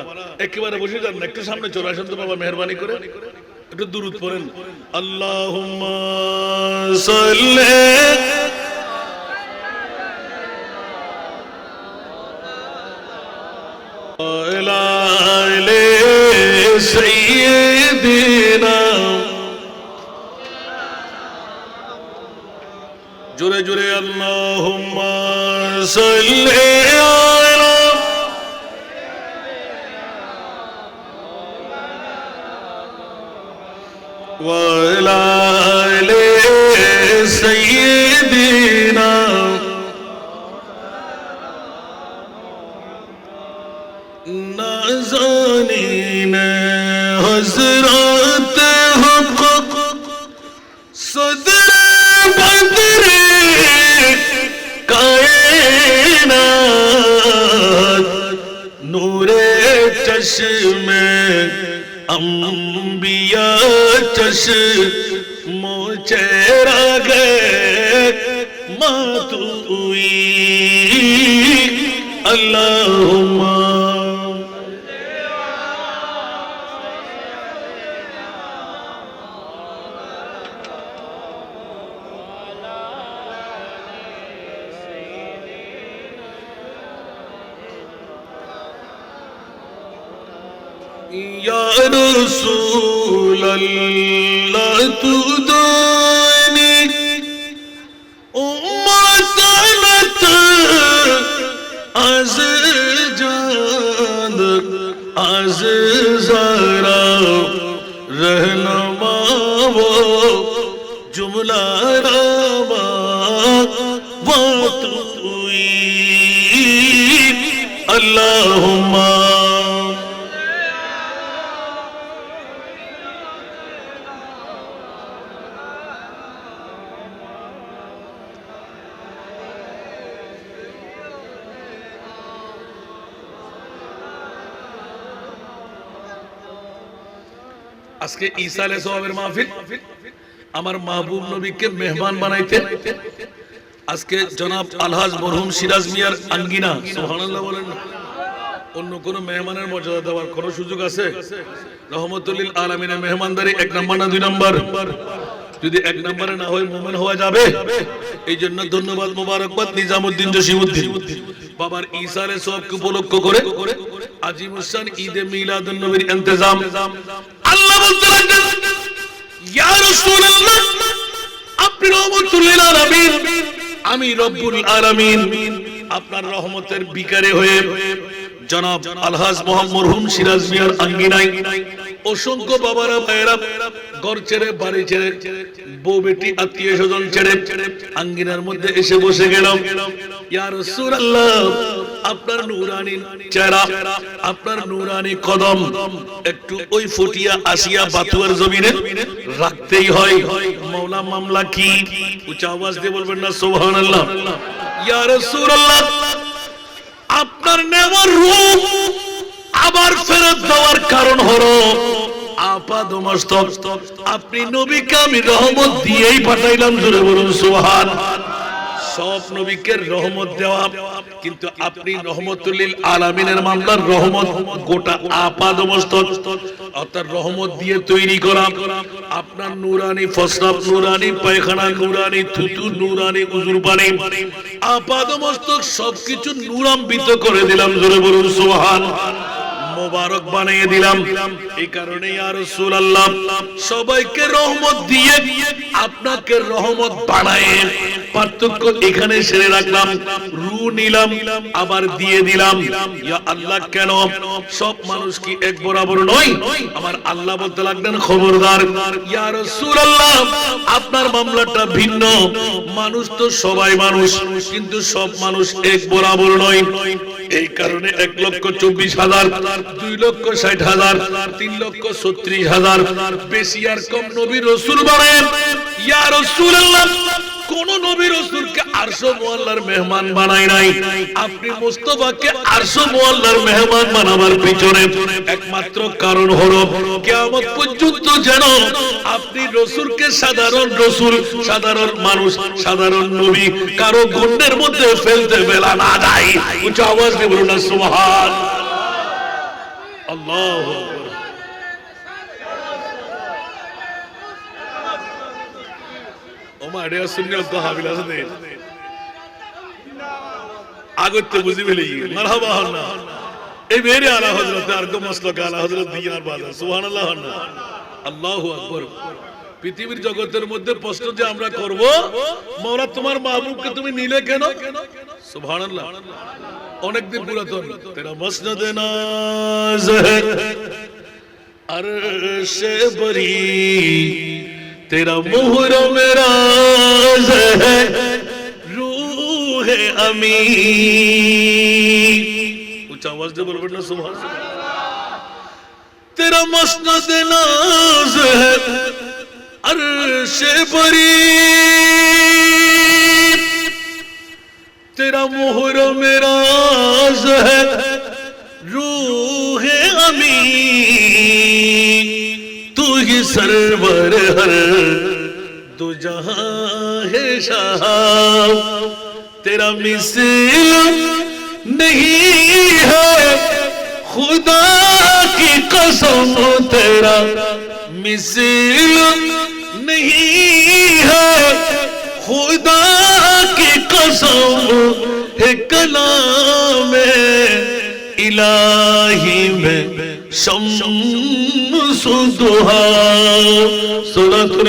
একেবারে বসে যান না, একটু সামনে চলে আসেন তো বাবা, মেহেরবানি করে একটু দুরূদ পড়েন। আল্লাহুম্মা সাল্লি আলা সাইয়্যিদিনা, জোরে জোরে আল্লাহুম্মা সাল্লি আলা ওয়া আলা আলি সাইয়্যিদিনা, না জানি না अंबिया चश्मो चेहरा गे मातुई अल्लाहुम्मा या रसूल अल्लाह तू दानी उम्मत az जान az ज़रा रहनुमा वो जुमला रामा वो तुई अल्लाहुम्मा আজকে ঈসা আলাইহিস সালামের মাহফিল আমার মাহবুব নবীকে মেহমান বানাইতে আজকে জনাব আলহাজ মরহুম সিরাজ মিয়ার আঙ্গিনা সুবহানাল্লাহ বলেন না অন্য কোন মেহমানের মর্যাদা দেওয়ার কোন সুযোগ আছে রহমতুল লিল আলামিনের মেহমানদারি এক নাম্বার না দুই নাম্বার যদি এক নম্বরে না হয় মুমিন হওয়া যাবে এই জন্য ধন্যবাদ মোবারকবাদ নিজামউদ্দিন জসিমউদ্দিন বাবার ঈসা আলাইহিস সালামকে উপলক্ষ করে আজিমুসান ঈদে মিলাদুন নবীর ইন্তজাম আল্লাহ বলতে লাগলেন ইয়া রাসূলুল্লাহ আপনি রহমতুল লিল আলামিন আমি রব্বুল আলামিন আপনার রহমতের বিকারে হয়ে জনাব আলহাজ মরহুম সিরাজ মিয়ার আঙ্গিনায় অসংখ্য বাবারা ভাইয়েরা ঘর ছেড়ে বাড়ি ছেড়ে বউ বেটি আত্মীয় স্বজন ছেড়ে আঙ্গিনার মধ্যে এসে বসে গেলাম ইয়া রাসূলুল্লাহ আপনার নূরানি চেহারা আপনার নূরানি কদম একটু ওই ফুটিয়া আসিয়া বাতুয়ার জমিনে রাখতেই হয় মাওলা মামলা কি উচ্চ আওয়াজ দিয়ে বলবেন না সুবহানাল্লাহ ইয়া রাসূলুল্লাহ আপনার নেওয়ার রূপ আবার ফেরত দেওয়ার কারণ হলো আপাদমস্তক আপনি নবীকে আমি রহমত দিয়েই পাঠাইলাম জোরে বলুন সুবহান সব নবীকে রহমত দেওয়া কিন্তু আপনি রহমতুল লিল আলামিনের মামলার রহমত গোটা আপাদমস্তক অর্থাৎ রহমত দিয়ে তৈরি করা আপনার নূরানি ফসরাব নূরানি পায়খানা নূরানি থুতু নূরানি উজুর পানি আপাদমস্তক সবকিছু নূরান্বিত করে দিলাম জোরে বলুন সুবহান মোবারক বানিয়ে দিলাম এই কারণে ইয়া রাসূলুল্লাহ সবাইকে রহমত দিয়ে আপনাকে রহমত বানায়ে পার্থক্য এখানে সেরে রাখলাম রু নিলাম আবার দিয়ে দিলাম ইয়া আল্লাহ কেন সব মানুষ কি এক বরাবর নয় আমার আল্লাহ বলতে লাগলেন খবরদার ইয়া রাসূলুল্লাহ আপনার মামলাটা ভিন্ন মানুষ তো সবাই মানুষ কিন্তু সব মানুষ এক বরাবর নয় এই কারণে 1,24,000 2,60,000 3,36,000 বেশি আর কম নবী রাসূল বানায়েন ইয়া রাসূলুল্লাহ কোন নবী রাসূলকে আরশ মুআল্লার মেহমান বানায় নাই আপনি মুস্তাফাকে আরশ মুআল্লার মেহমান বানাবার পিছনে একমাত্র কারণ হলো কিয়ামত পর্যন্ত যেন আপনি রাসূলকে সাধারণ রাসূল সাধারণ মানুষ সাধারণ নবী কারো গণ্ডের মধ্যে ফেলতে বেলা না যায় উচ্চ আওয়াজ দিয়ে বলুন সুবহান আল্লাহু আকবার ওমা এর সুন্নাত তো হাবিল আছে দে আগতে বুঝি ফেলি মারহাবা না এই মেরে আলা হযরত আর কো মাসলাক আলা হযরত দিয়ার বাজার সুবহানাল্লাহ না আল্লাহু আকবার পৃথিবীর জগতের মধ্যে প্রশ্ন যে আমরা করব মাওলা তোমার মাহবুবকে তুমি নিলে কেন সুবহানাল্লাহ অনেক দিন পুরাতন তেরা মসনদ নাজ है अर्श बरी तेरा मुहरम राज है रूह अमी उच्च आवाज से बोल बेटा सुभान तेरा मसनद नाज है अर्श बरी तेरा मुहरम राज है रूह अमी سرور ہر دو جہاں ہے شاہ تیرا مثل نہیں ہے خدا کی قسم تیرا مثل نہیں ہے خدا کی قسم ہے کلام الہی میں شمس دہا صلوات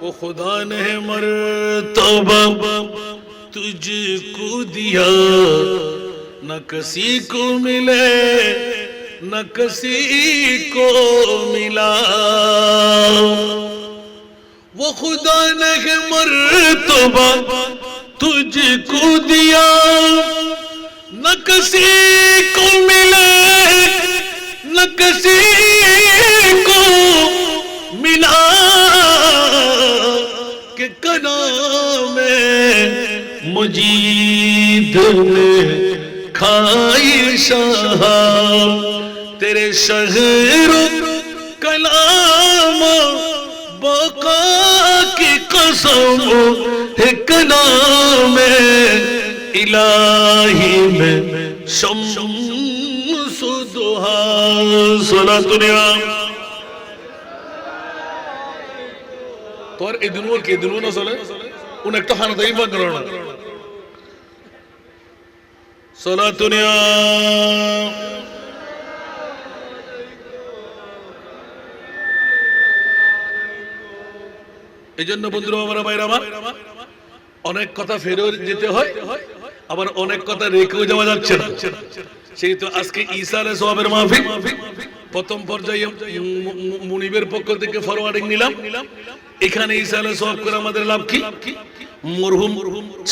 وہ خدا نے مرتبہ تجھ کو دیا نہ کسی کو ملے نہ کسی کو ملا وہ خدا نے مرتبہ تجھ کو دیا نہ کسی کو ملے نہ کسی کو ملا کہ کلام مجید نے کھائی شاہ تیرے شہر کلام بقا کی قسم ہے کلام الہی میں شمس دہا صلوات তোর এই দুনিয়ার কে দুনিয়া না চলে কোন একটা হানাদাই বাদ করো না সালাতুনিয়া এইজন্য বন্ধুরা আমার ভাইরা আমার অনেক কথা ফেরো যেতে হয় আবার অনেক কথা রেখেও যাওয়া যাচ্ছে না সেই তো আজকে ঈসা আলাইহিস সালামের মাহফিল প্রথম পর্যায়ে মুনিবের পক্ষ থেকে ফরওয়ার্ডিং নিলাম এখানে ঈসা আলাইহিস সালাম করে আমাদের লাভ কি মরহুম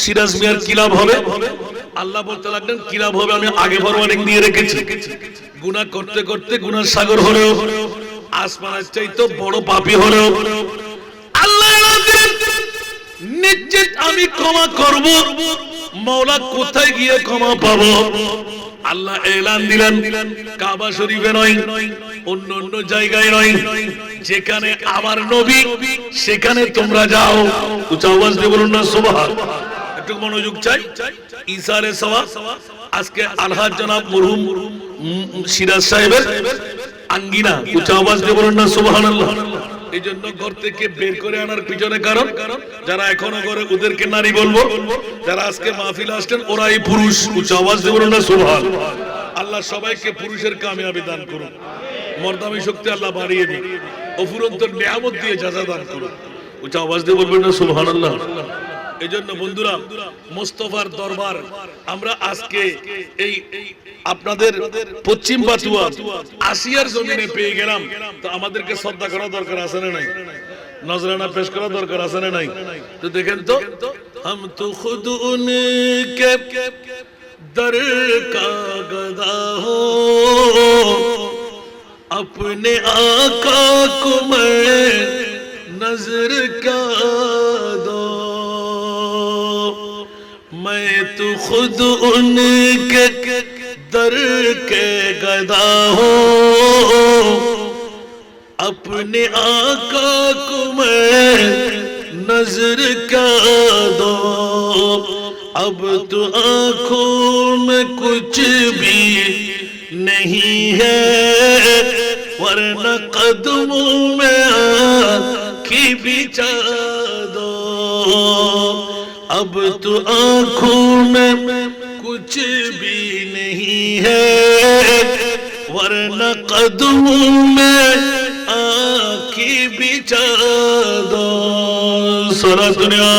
সিরাজ মিয়ার কি লাভ হবে আল্লাহ বলতে লাগলেন কি লাভ হবে আমি আগে ফরওয়ার্ডিং দিয়ে রেখেছি গুনাহ করতে করতে গুনার সাগর হলেও আসমানের চাইতে বড় পাপী হলেও আল্লাহ নিশ্চিত আমি ক্ষমা করব মাওলা কোথায় গিয়ে ক্ষমা পাবো আল্লাহ এলান দিলেন কাবা শরীফে নয় অন্য অন্য জায়গায় নয় যেখানে আমার নবী সেখানে তোমরা যাও উচ্চ আওয়াজ দিয়ে বলুন না সুবহানাল্লাহ একটু মনোযোগ চাই ঈসা আলাইহিস সালাম আজকে আলহাজ জনাব মরহুম সিরাজ সাহেবের আঙ্গিনা উচ্চ আওয়াজ দিয়ে বলুন না সুবহানাল্লাহ এইজন্য ঘর থেকে বের করে আনার পিছনে কারণ যারা এখনো ঘরে ওদেরকে নারী বলবো যারা আজকে মাহফিল আসছেন ওরাই পুরুষ উচ্চ আওয়াজ দিয়ে বলুন না সুবহানাল্লাহ আল্লাহ সবাইকে পুরুষের কামিয়াবি দান করুন মর্দামি শক্তি আল্লাহ বাড়িয়ে দিন অফুরন্ত নিয়ামত দিয়ে যাজা দান করুন উচ্চ আওয়াজ দিয়ে বলবেন না সুবহানাল্লাহ এইজন্য বন্ধুরা মুস্তাফার দরবার আমরা আজকে এই আপনাদের পশ্চিম বাতুয়া আসিয়ার জমিনে পেয়ে গেলাম তো আমাদেরকে শ্রদ্ধা করা দরকার আছে না নাই নজরানা পেশ করা দরকার আছে না নাই তো দেখেন তো हम तो खुद उनके दर का गदा हो अपने आका को मैं नजर का दो मैं तो खुद उनके दर के गदा हो अपने आका को मैं नजर का दो अब तो आंखों में कुछ भी नहीं है वरना कदमों में आँखी बिछा दो अब तो आंखों में कुछ भी नहीं है वरना कदमों में आँखी बिछा दो सारा दुनिया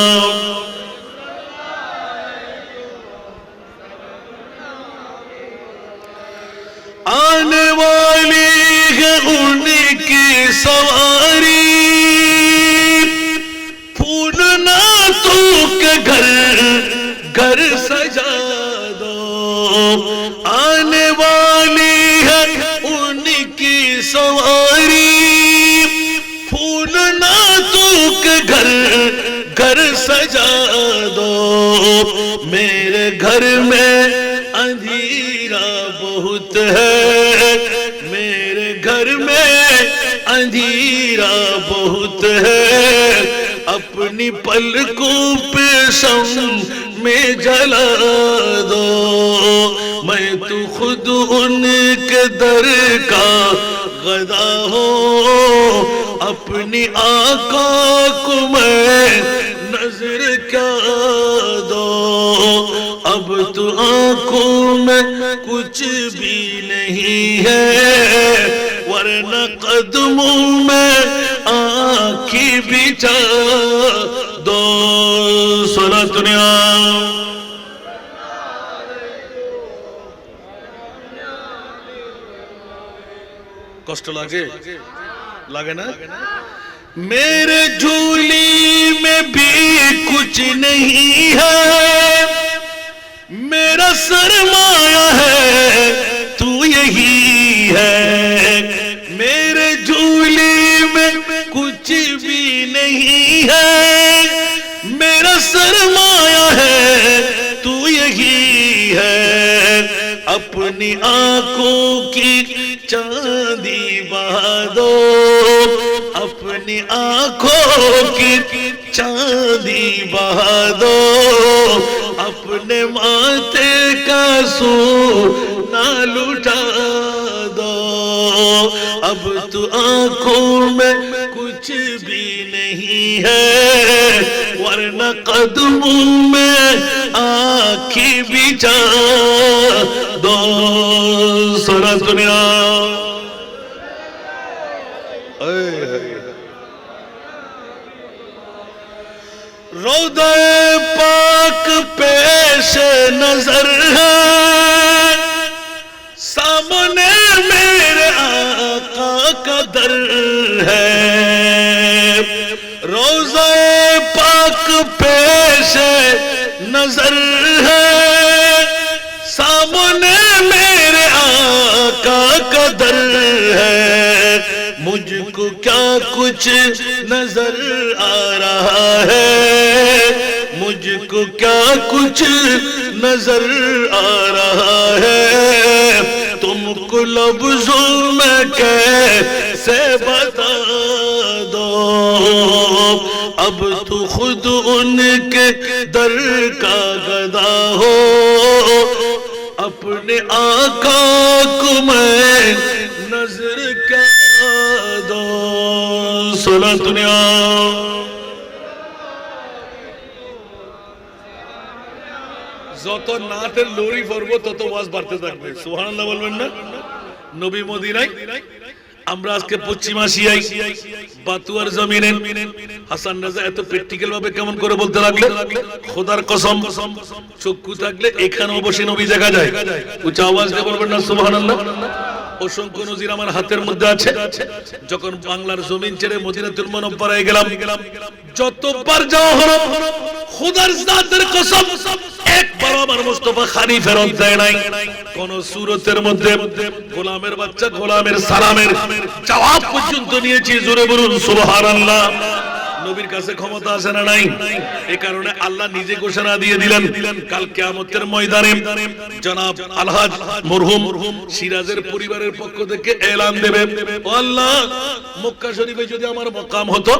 आने वाली है उनकी सवारी फूल ना तो के घर सजा दो आने वाली है उनकी सवारी फूल ना तो के घर सजा दो मेरे घर में اندھیرا بہت ہے، میرے گھر میں اندھیرا بہت ہے، اپنی پلکوں پہ شمع میں جلا دو، میں تو خود ان کے در کا غدا ہوں، اپنی آقا کو میں نظر کیا دو، اب تو آنکھوں میں کچھ بھی نہیں ہے، ورنہ قدموں میں آنکھیں بچھا دو، سنا دنیا کشٹ لگے نا؟ میرے جھولی میں بھی کچھ نہیں ہے، میرا سرمایہ ہے تو یہی ہے، میرے جھولی میں کچھ بھی نہیں ہے، میرا سرمایہ ہے تو یہی ہے، اپنی آنکھوں کی چاندی بہا دو، اپنی آنکھوں کی چاندی بہا دو، اپنے ماتھے کا سونا لٹا دو، اب تو آنکھوں میں کچھ بھی نہیں ہے، ورنہ قدموں میں آنکھیں بچھا دو، سنا دنیا روضہ پاک پیش نظر ہے، سامنے میرے آقا کا در ہے، روضہ پاک پیش نظر ہے، سامنے میرے آقا کا در ہے، مجھ کو کیا کچھ نظر آ رہا ہے، مجھ کو کیا کچھ نظر آ رہا ہے، تم کو لفظوں میں کیسے بتا دو، اب تو خود ان کے در کا گدا ہو، اپنے آقا کو میں نظر کیا دو، سنا دنیا যত নাতের লরি পড়বো তত ওয়াজ বাড়তে থাকবে, সুবহানাল্লাহ বলবেন না? নবী মদিনায় আমরা আজকে পশ্চিম এশিয়ায় বাতুয়ার জমিনে হাসান রাজা এত প্র্যাকটিক্যাল ভাবে কেমন করে বলতে লাগলে, খোদার কসম চক্ষু থাকলে এখানেও বসে নবী দেখা যায়, উচ্চ আওয়াজ দিয়ে বলবেন না সুবহানাল্লাহ? অসংখ্য নজির আমার হাতের মধ্যে আছে, যখন বাংলার জমিন ছেড়ে মদিনাতুল মুনাওয়ারায় গেলাম, যতবার যাওয়া হলো খোদার জাতের কসম একবার আমার মুস্তাফা খালি ফেরত দেয় নাই, কোন সূরতের মধ্যে গোলামের বাচ্চা গোলামের সালামের জবাব পর্যন্ত নিয়েছি, জোরে বলুন সুবহানাল্লাহ। নবীর কাছে ক্ষমতা আছে না নাই? এই কারণে আল্লাহ নিজে ঘোষণা দিয়ে দিলেন, কাল কিয়ামতের ময়দানে জনাব আলহাজ মরহুম সিরাজের পরিবারের পক্ষ থেকে এলান দেবে, ও আল্লাহ মক্কা শরীফে যদি আমার মকাম হতো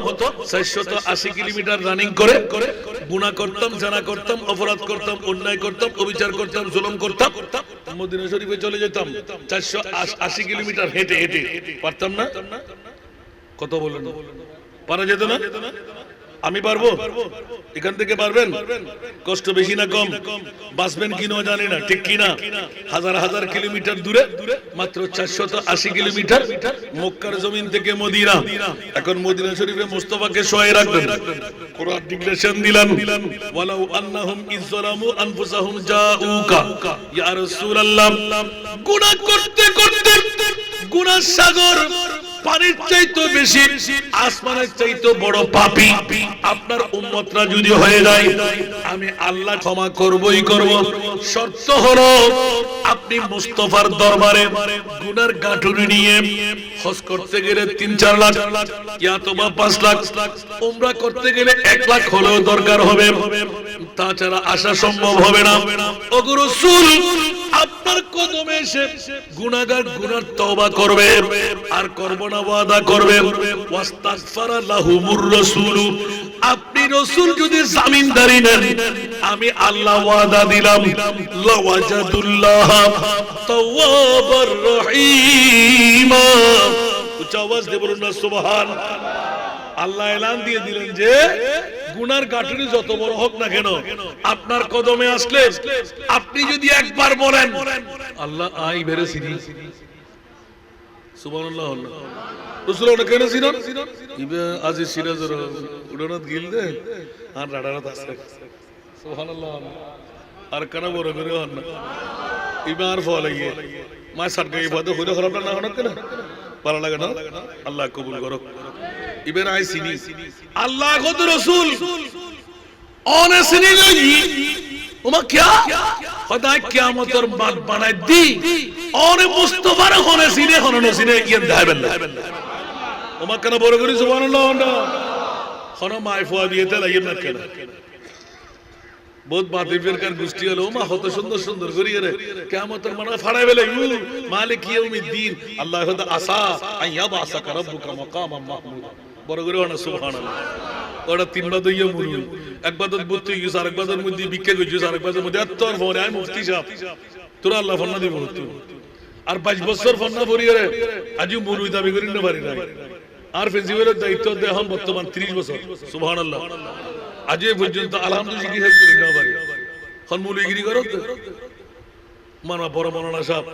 480 কিলোমিটার রানিং করে গুনাহ করতাম, জানা করতাম, অপরাধ করতাম, অন্যায় করতাম, অবিচার করতাম, জুলুম করতাম, মদিনা শরীফে চলে যেতাম 480 কিলোমিটার হেঁটে হেঁটে, পারতাম না? কত বলেন পারা যেত না? আমি পারবো? এখান থেকে পারবেন? কষ্ট বেশি না কম? বাঁচবেন কি না জানি না, ঠিক কি না? হাজার হাজার কিলোমিটার দূরে মাত্র 480 কিলোমিটার মক্কার জমিন থেকে মদিনা। এখন মদিনা শরীফে মুস্তাফাকে শোয়াই রাখবেন, কোরআন ডিক্লারেশন দিলেন, ওয়ালাউ আন্নাহুম ইযলামু আনফুসাহুম জাউকা ইয়া রাসূলুল্লাহ, গুনাহ করতে করতে গুনাহ সাগর পানির চাইতে বেশি, আসমানের চাইতে বড় পাপী আপনার উম্মতরা যদি হয়ে যায়, আমি আল্লাহ ক্ষমা করবই করব। শর্ত হলো আপনি মুস্তাফার দরবারে গুনার গাঁটুনি নিয়ে হজ করতে গেলে 3-4 লাখ অথবা 5 লাখ, উমরা করতে গেলে 1 লাখ হলেও দরকার হবে, তাছাড়া আসা সম্ভব হবে না। ওগো রাসূল আপনার কদমে এসে গুনাহগার গুনার তওবা করবে আর করব না ওয়াদা করবে ওয়াস্তাগফারা লাহুমুর রাসূল আপনি রাসূল যদি জামিনদারি নেন আমি আল্লাহ ওয়াদা দিলাম লাওয়াজাদুল্লাহ তাওয়াবার রহিম উচ্চ আওয়াজ দিয়ে বলুন না সুবহান আল্লাহ এলান দিয়ে দিলেন যে গুনার গাঁটুনি যত বড় হোক না কেন আপনার কদমে আসলে আপনি যদি একবার বলেন আল্লাহ আই বেরেছিনি সুবহানাল্লাহ রাসূল ওটা কেন ছিলেন ইবে আজি সিরাজের উড়নত গিলদে আর রাডারাত আছে সুবহানাল্লাহ আর কেন বড় করে হন না ইবে আর ফলাইয়ে মা সরকারি ইবাদত হইলে খারাপ না হন কেন ভালো লাগে না আল্লাহ কবুল করুক ইবে আই সিনি আল্লাহ কত রাসূল অনে সিনি লাগি ওমা क्या খোদা কিয়ামতের বাদ বানাই দি অনে মুস্তাফার হনে সিনে হনে সিনে ইয়ে দাইবেন না ওমা কেন বড় করে সুবহানাল্লাহ হন মাই ফুয়া দিয়েতে লাগিয়ে না কেন বহুত বাতিফের কার গোষ্ঠী হলো ওমা কত সুন্দর সুন্দর করিয়ে রে কিয়ামতের মানে ফাড়াই বেলে মালিক ইয়াউমিদ্দিন আল্লাহ খোদা আসা আইয়াবা আসা রাব্বুকা মাকামাম মাহমুদ বড় করে হন সুবহানাল্লাহ ওটা তিনবার দইয়া মুরু একবার তো বুদ্ধি গিয়েছ আরেকবার মধ্যে বিক্কে গিয়েছ আরেকবার মধ্যে এত ফোনে আই মুফতি সাহেব তোরা আল্লাহ ফন্না দিব আর 5 বছর ফন্না ভরিয়ে রে আজিও মুরু দাবি করি না পারি না আর ফেজিবের দায়িত্ব দেহম বর্তমান 30 বছর সুবহানাল্লাহ আজ এই পর্যন্ত আলহামদুলিল্লাহ কি হেল্প করি না পারি হন মুলিগিরি করো মানা বড় মনানা সাহেব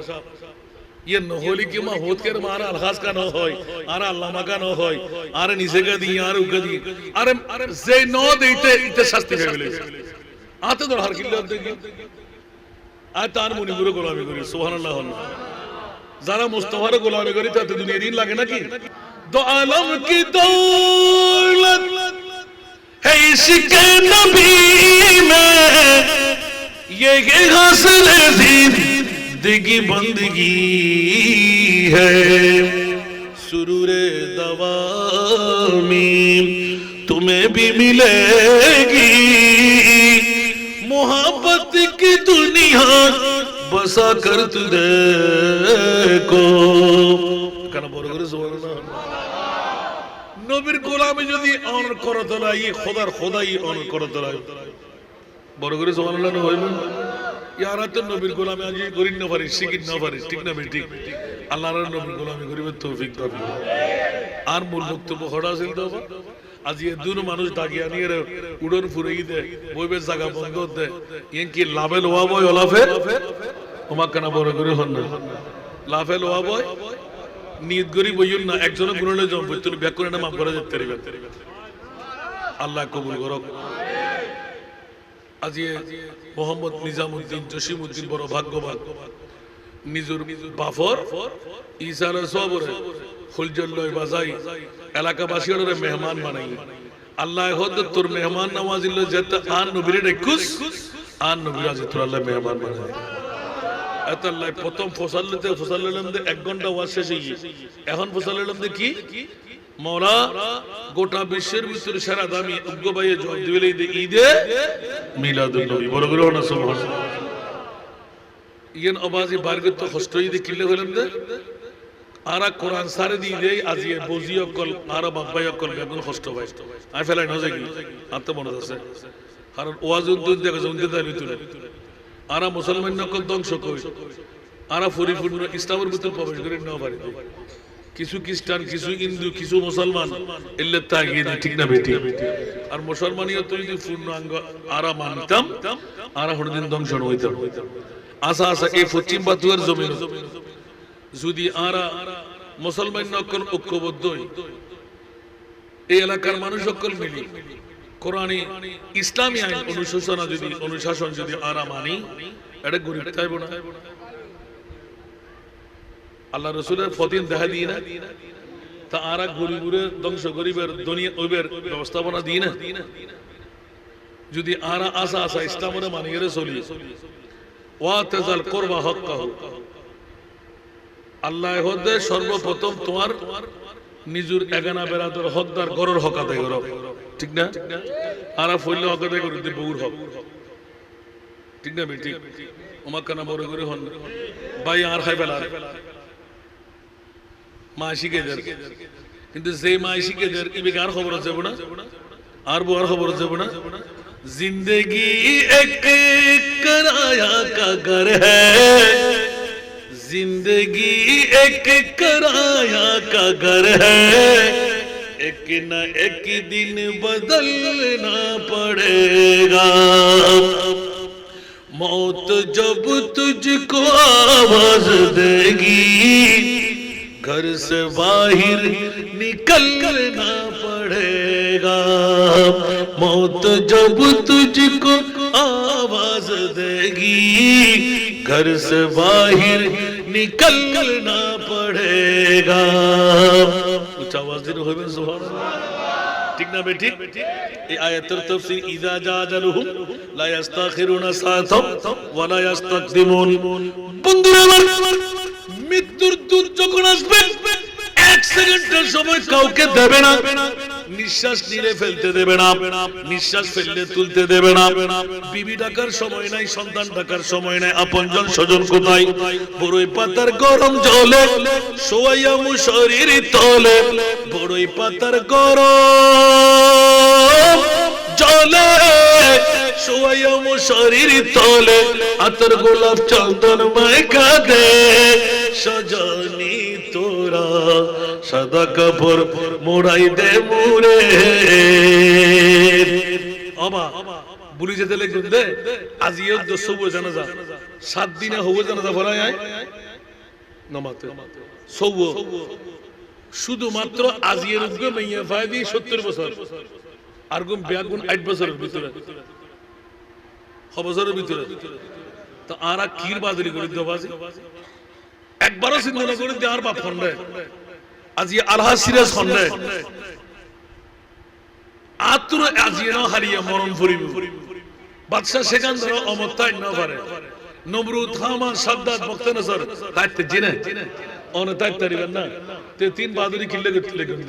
ये নহলি কি মা হোত করে মারা আলহাস কা না হয় আর আল্লামা কা না হয় আর নিচে কা দি আর উকা দি আরে যে ন দিতে ইতে শাস্তি পেলে আতে ধর হার কিল্লা দেখি আর তার মুনিগুলো গোলামি করি সুবহানাল্লাহ যারা মুস্তাফার গোলামি করি তাতে দুনিয়া দিন লাগে নাকি দো আলম কি দৌলত है इश्क़ नबी में ये हासिल जिंदगी बंदगी है सुरूरे दवामी तुम्हें भी मिलेगी मोहब्बत की दुनिया बसा कर तुझे को कहना बोल करे सुभान নবীর গোলামি যদি অন করতে লাগে খোদার খোদাই অন করতে লাগে বড় করে সুবহানাল্লাহ হইল ইয়ারা তো নবীর গোলামি আজ করিন না পারি শিখিন না পারি ঠিক না বেটি আল্লাহর নবীর গোলামি করিবে তৌফিক দান আর মূল বক্তব্য হড়া ছিল তো আজ এই দুনো মানুষ ডাকিয়া নিয়ে উড়ন ফুরাই দে বইবে জায়গা বন্ধ দে ইন কি লাভে লোয়া বয় ওলাফে ওমা কেন বড় করে হন না লাভে লোয়া বয় নিয়ত করি বইল না একজন গুণলে জম তুমি ব্যাক করে না মাফ করে যেতে পারবে আল্লাহ কবুল করুক আজ মোহাম্মদ নিজামউদ্দিন জসিমউদ্দিন বড় ভাগ্যবান নিজুর বাফর ইসারা সবরে ফুলজল্লয় বাজাই এলাকাবাসীরা মেহমান বানাই আল্লাহ হদ তোর মেহমান নওয়াজিল যেতে আন নবীর রেকুস আন নবীর আজ তোর আল্লাহ মেহমান বানাই আল্লাহ প্রথম ফসলালাম দে 1 ঘন্টা ওয়াজ শেষ হই এখন ফসলালাম দে কি মওলা গোটা বিশ্বের ভিতরে সারা দামি উগ্গ ভাইয়ে জবাব দিলে ঈদে মিলাদুন নবী বড় করে না সুবহানাল্লাহ ইয়েন আওয়াজে বারগত তো কষ্টই দে কিলে হলাম দে আরা কোরআন সারে দি দেই আজিয়ে বজিও কল আরা বাবাই কল বেগুন কষ্ট ভাই আই ফেলাই না যাই আত্ম মনে আছে কারণ ওয়াজ উদ্দ দেখে জনতে দাবি তুলে আরা মুসলমান নকল ধ্বংস কই আরা পরিপূর্ণ ইসলামের ভিতর প্রবেশ করে না পারে কিছু খ্রিস্টান কিছু হিন্দু কিছু মুসলমান এলে তাগিয়ে ঠিক না বেটি আর মুসলমানিও তো যদি পূর্ণ অঙ্গ আরা মানতাম আরা হরদিন ধ্বংস হইতাম আশা আশা এই পশ্চিম বাতুয়ার জমিন যদি আরা মুসলমান নকল ঐক্যবদ্ধ এই এলাকার মানুষ সকল মিলি কোরআনে ইসলামী আইন অনুশাসন যদি আরা মানি এটা গরিব থাইব না আল্লাহ রাসূলের ফতিন দেখা দিই না তা আরা গরিবের ধ্বংস গরিবের দুনিয়া ওবের ব্যবস্থাপনা দিই না যদি আরা আশা আশা ইসলামের মানিয়ে চলি ওয়া তাজাল কুরবা হক্কাহু আল্লাহ হদে সর্বপ্রথম তোমার নিজুর এগানা বেরাদর হকদার গরর হক আদায় করো ঠিক না আরা ফইলে হক আদায় করে বউর হক ঠিক না বেটি ওমা কানা বড় করে হন ভাই আর খাই বেলা মা শিখে দেয় কিন্তু যে মা শিখে দেয় ইবে আর খবর যাব না আর বুয়ার খবর যাব না जिंदगी एक किराया का घर है जिंदगी एक किराया का घर है एक न एक दिन बदलना पड़ेगा मौत जब तुझको आवाज देगी घर से बाहर निकलना पड़ेगा मौत जब तुझको आवाज देगी घर से बाहर निकलना पड़ेगा उच्च आवाज दिन होबे सुबहानाल्लाह ठीक ना बेटी এই আয়াতের তাফসীর ইজা জাজালুহুম লা ইস্তাখিরুনা সাআতাম ওয়া লা ইস্তাকদিমুন বন্ধুরা আমার মৃত্যুর দূত যখন আসবে এক সেকেন্ডের সময় কাউকে দেবে না নিঃশ্বাস নিলে ফেলতে দেবে না নিঃশ্বাস ফেললে তুলতে দেবে না বিবি ডাকার সময় নাই সন্তান ডাকার সময় নাই আপনজন স্বজন কোথায় বড়ই পাতার গরম জলে শোয়াইয়া মুশরির তলে বড়ই পাতার গরম জলে শোয়াইয়া মুশরির তলে আতর গোলাপ চন্দন মাখা দে সজনী তোরা সাদা কাপড় মোড়াই দে মুরে অবা বুলি যেতে লাগবে দে আজিও 200 জানাজা 7 দিনে হবে জানাজা পড়ায় নামাতে সব শুধুমাত্র আজিয়ের উপরে মাইয়া ফায়দি 70 বছর আর কোন বিয়াগুন 8 বছরের ভিতরে 6 বছরের ভিতরে তো আরা কির বাদরি করে দেবাজি একবারও চিন্তা না করে দেওয়ার বাপ খন্ডে আজি আলহা সিরাজ খন্ডে আতুর আজি না হারিয়ে মরণ ফুরিব বাদশা সেখান ধরে অমরতাই না পারে নমরুদ হামান সাদ্দাত বক্তনসর দায়িত্ব জিনে অনতাই তারিবেন না তে তিন বাদুরি কিল্লে করতে লাগবে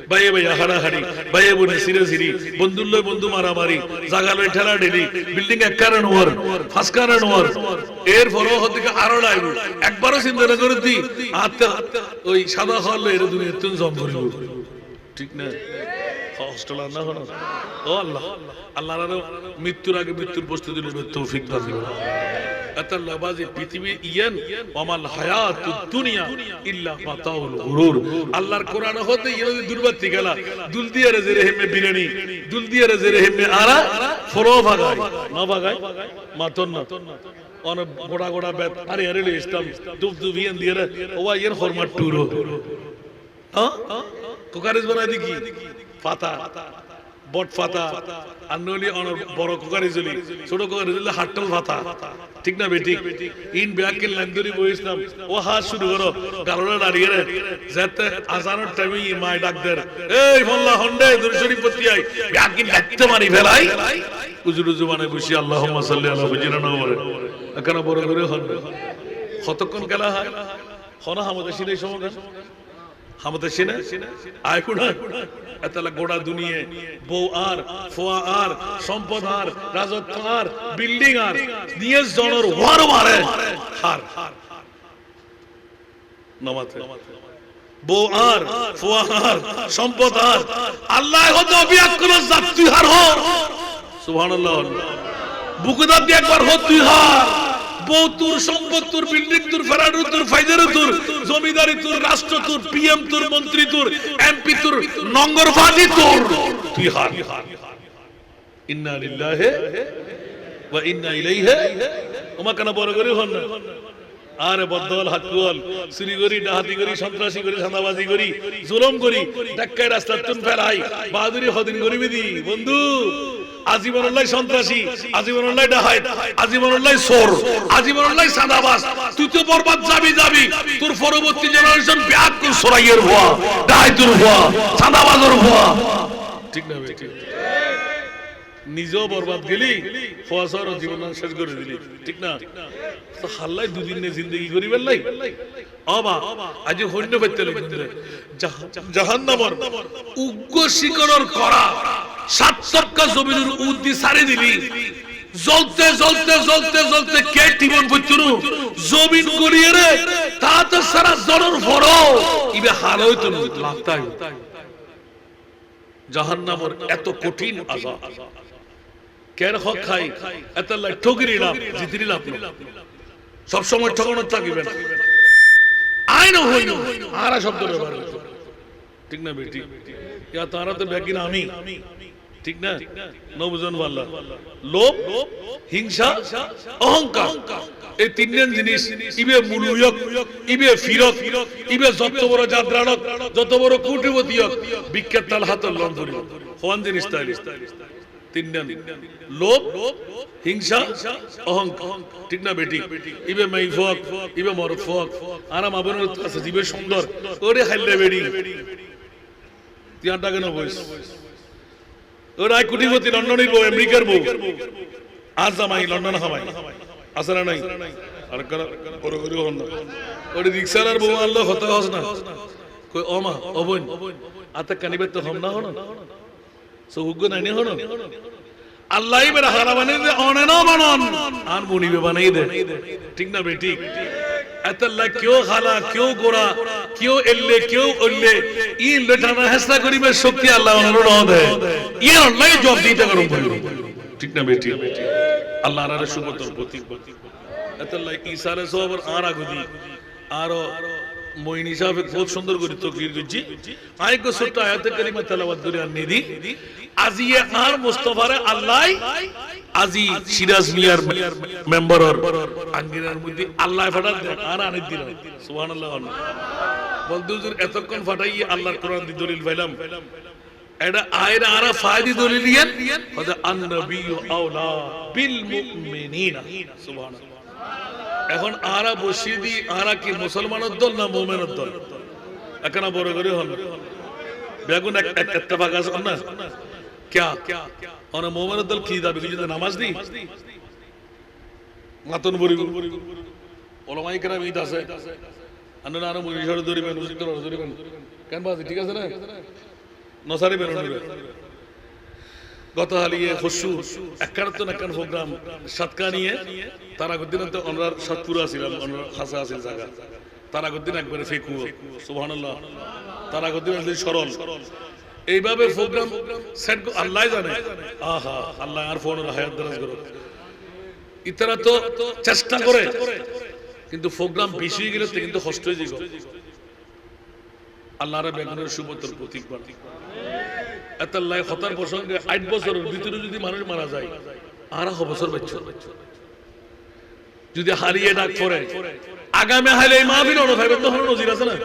ভাইয়ে ভাইয়া হাড়াহাড়ি ভাইয়ে বোনে সিরে সিরি বন্ধুল্লয় বন্ধু মারামারি জাগালয় ঠেলা ঢেলি বিল্ডিং এক কারণ ওর ফাঁস কারণ ওর এর পরও হদিকে আরো লাইব একবারও চিন্তা না করে দি আত্মা ওই সাদা হলে এর দুনিয়া তুন জম করিব ঠিক না হস্টেল না হলো ও আল্লাহ আল্লাহর মৃত্যুর আগে মৃত্যুর প্রস্তুতি নেবে তৌফিক দান করুন আতাল্লাহ বাজি পৃথিবী ইয়ান ওয়ামাল হায়াতুদ দুনিয়া ইল্লা মাতাউল গুরুর আল্লাহর কোরআন হতে ইয়ে দুর্বাতি গেলা দুল দিয়ে রে রেহেমে বিরানি দুল দিয়ে রে রেহেমে আরা ফলো ভাগায় না ভাগায় মাতন না অন গোড়া গোড়া বেত আরে আরে ইসলাম দুব দুবিয়ান দিয়ে রে ওয়া ইয়ার ফরমাট টুরো হ্যাঁ কোকারিজ বানাই দি কি পাতা বট পাতা আর নলি অন বড় কোকারি জলি ছোট কোকারি জলি হাটল পাতা ঠিক না বেটি ইন ব্যাকে লান্দরি বইছলাম ও হাত শুরু করো গালরা দাঁড়িয়ে রে যাতে আজানের টাইমে মাই ডাক দেয় এই মোল্লা হন্ডে দুরশরী পতি আই ব্যাকে ডাকতে মারি ফেলাই উজু উজু মানে বসি আল্লাহুম্মা সাল্লি আলা হুজুরানা ওরে কেন বড় করে হন কতক্ষণ গেলা হয় হনা আমাদের সিনে সময় আমাদের সিনে আয় কুড়া এতলা গোড়া দুনিয়া বউ আর ফোয়া আর সম্পদ আর রাজত্ব আর বিল্ডিং আর নিয়ে জনর ওয়ার মারে হার নামাতে বউ আর ফোয়া আর সম্পদ আর আল্লাহ হতো বিয়াকুল জাত তুই হার হ সুবহানাল্লাহ বুকুদাত দিয়ে একবার হ তুই হার বউ তোর সম্পদ তোর বিল্ডিং তোর ফেরাডু তোর ফাইদার তোর জমিদারি তোর রাষ্ট্র তোর পিএম তোর মন্ত্রী তোর এমপি তোর নঙ্গরবাজি তোর তুই হার ইন্না লিল্লাহি ওয়া ইন্না ইলাইহি ওমা কেন বড় করে হন না আরে বদল হাতওয়াল চুরি করি ডাহাতি করি সন্ত্রাসী করি ধান্দাবাজি করি জুলুম করি ডাক্কায় রাস্তা তুন ফেলাই বাহাদুরি হদিন করিবি দি বন্ধু আজীবনুল্লাহ সন্ত্রাসী আজীবনুল্লাহ ডাহাত আজীবনুল্লাহ চোর আজীবনুল্লাহ সাদাবাজ তুই তো বরবাদ যাবি তোর পরবর্তী জেনারেশন বিয়াকুল সরাইয়ের ভুয়া ডাহাতের ভুয়া সাদাবাজের ভুয়া ঠিক না বেটি নিজেও বরবাদ গেলি ফওয়াসার জীবন শেষ করে দিলি ঠিক না তো হাল্লাই দুদিন নে জিন্দেগি করিবেন লাই অবা আজ হন্য পেতে লাগবে জাহান্নামের উগ্র শিকড়র করা 7 সপ্তাহ জমিনের উদ্দি সারি দিলি জ্বলতে জ্বলতে জ্বলতে জ্বলতে কে টিবন বইতুরু জমিন গলিয়ে রে তা তো সারা জনর ভরো ইবে হাল হইতো লাগতাই জাহান্নামের এত কঠিন আযাব কেন হক খাই এত লাই ঠগিরি লাভ জিতিরি লাভ সব সময় ঠকানো থাকিবে না আইন হইল আরা শব্দ ব্যবহার করতে ঠিক না বেটি ইয়া তারা তো ব্যাকি না আমি ঠিক না নবজন আল্লাহ লোভ হিংসা অহংকার এই তিনজন জিনিস ইবে মুলুয়ক ইবে ফিরক ইবে যত বড় যাত্রালক যত বড় কোটিপতি হোক বিখ্যাত তাল হাতল লন্ধরি হওয়ান জিনিস তাই তিনজন লোভ হিংসা অহংকার ঠিক না বেটি ইবে মাইফক ইবে মরফক আরাম আবনের আছে জীবে সুন্দর ওরে হাইলে বেডি তিয়াটা কেন বইস ওরা কোটিপতি লন্ডনের বউ আমেরিকার বউ আজ জামাই লন্ডন হামাই আসরা নাই আর বড় করে হন না ওরে রিকশার বউ আল্লাহ হতে হস না কই ওমা অবন আতা কানিবে তো হম না হন সৌগ্য নাই নে হন আল্লাহই মেরা হারা বানাই দে অনে না বানান আর মুনিবে বানাই দে ঠিক না বেটি আল্লাহ কিউ খালা কিউ গোরা কিউ এল্লে কিউ ওল্লে ই লটানা হাসনা করিবে শক্তি আল্লাহ অনুরোধ দেয় ই আল্লাহ জবাব দিতে করুম ঠিক না বেটি আল্লাহ আর সুবতর প্রতীক আল্লাহ ঈসা আলাইহিস সালাম আর আগুদি আর মোইনি সাহেব বহুত সুন্দর করে তকরির করছি আরেকটা ছোট্ট আয়াতে কারিমা তেলাওয়াত করে আর নিদি আজিয়ে আর মুস্তাফারে আল্লাহ আজি সিরাজ মিয়ার মেম্বারর আঙ্গিনার মধ্যে আল্লাহ ফাটাল দেন আর আনি দিল সুবহানাল্লাহ বলতে হুজুর এতক্ষণ ফাটাই আল্লাহর কোরআন দি দলিল পাইলাম এটা আয়রা আরা ফায়দি দলিল দিয়েন হযা আন-নবিয়্যু আওলা বিল মুমিনিনা সুবহানাল্লাহ এখন আরা বসিয়ে দি আরা কি মুসলমানের দল না মুমিনের দল এখন বড় করে হল বেগুন একটা ভাগ আছে না क्या और मोहम्मद दल की दाबी की नामाज दी मातन बोरी ওলামাই কেরাম ঈদ আছে আন্না আরো মুরিশার দরিবেন উজিত দরিবেন কেন বাজি ঠিক আছে না নসারি বের হইবে গত হালিয়ে খুশু একারত না কান প্রোগ্রাম সাতকা নিয়ে তারা গদিন তো অনরার সাতপুরা ছিল অনরার খাসা আছিল জায়গা তারা গদিন একবারে ফেকু সুবহানাল্লাহ তারা গদিন সরল এইভাবে প্রোগ্রাম সেট আল্লাহ জানে আহা আল্লাহ আর ফোন হায়াত দরাজ করো ইতারা তো চেষ্টা করে কিন্তু প্রোগ্রাম বেশি হয়ে গেলে কিন্তু কষ্ট হয়ে যাবে আল্লাহর বেগুনের সুবতর প্রতীক বানাই আল্লাহ খতার প্রসঙ্গে 8 বছরের ভিতরে যদি মানুষ মারা যায় আর 1 বছর বাঁচছে যদি হারিয়ে ডাক পড়ে আগামী হালে মাহফিল অনুভব তো হলো নজির আছে না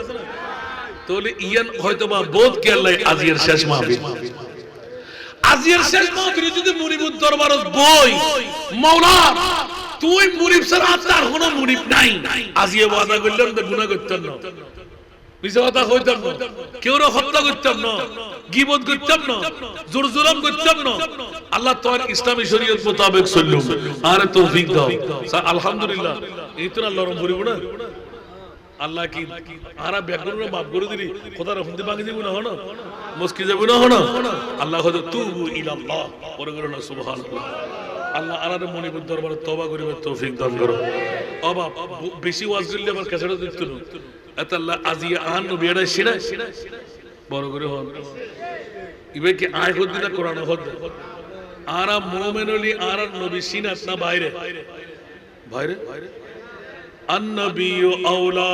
তাহলে ইয়ান হয়তোবা বোধ কে আল্লাহ আজিয়ের শেষ মাহফিল আজিয়ের শেষ মাহফিল যদি মুনিবুর দরবারত বই মাওলা তুই মুনিব ছাড়া আর কোনো মুনিব নাই আজিয়ে ওয়াদা করলাম তো গুনাহ করতাম না মিছা কথা কইতাম না কেউ হত্যা করতাম না গীবত করতাম না জোর জুলুম করতাম না আল্লাহ তোর ইসলামী শরীয়ত মোতাবেক চললুম আরে তৌফিক দাও আলহামদুলিল্লাহ এই তো আল্লাহর রহম করিব না আল্লাহ কি আরা ব্যাকরণে মাফ করে দিলি খোদার হুমতি ভাঙি দিব না হনো মুস্কি যাব না হনো আল্লাহ হযা তুবু ইলাল্লাহ পরে করো না সুবহানাল্লাহ আল্লাহ আলার মনিবুর দরবারে তওবা করিবে তৌফিক দান করো অবাব বেশি ওয়াজ করলে আবার কাছেটা দিত না এত আল্লাহ আজিয়া আন নবী এর শিরা বড় করে হন ইবে কি আয় হদিনা কোরআন হদ আরা মুমিন হলি আর নবী সিনাত না বাইরে বাইরে আন-নবিয়্যু আওলা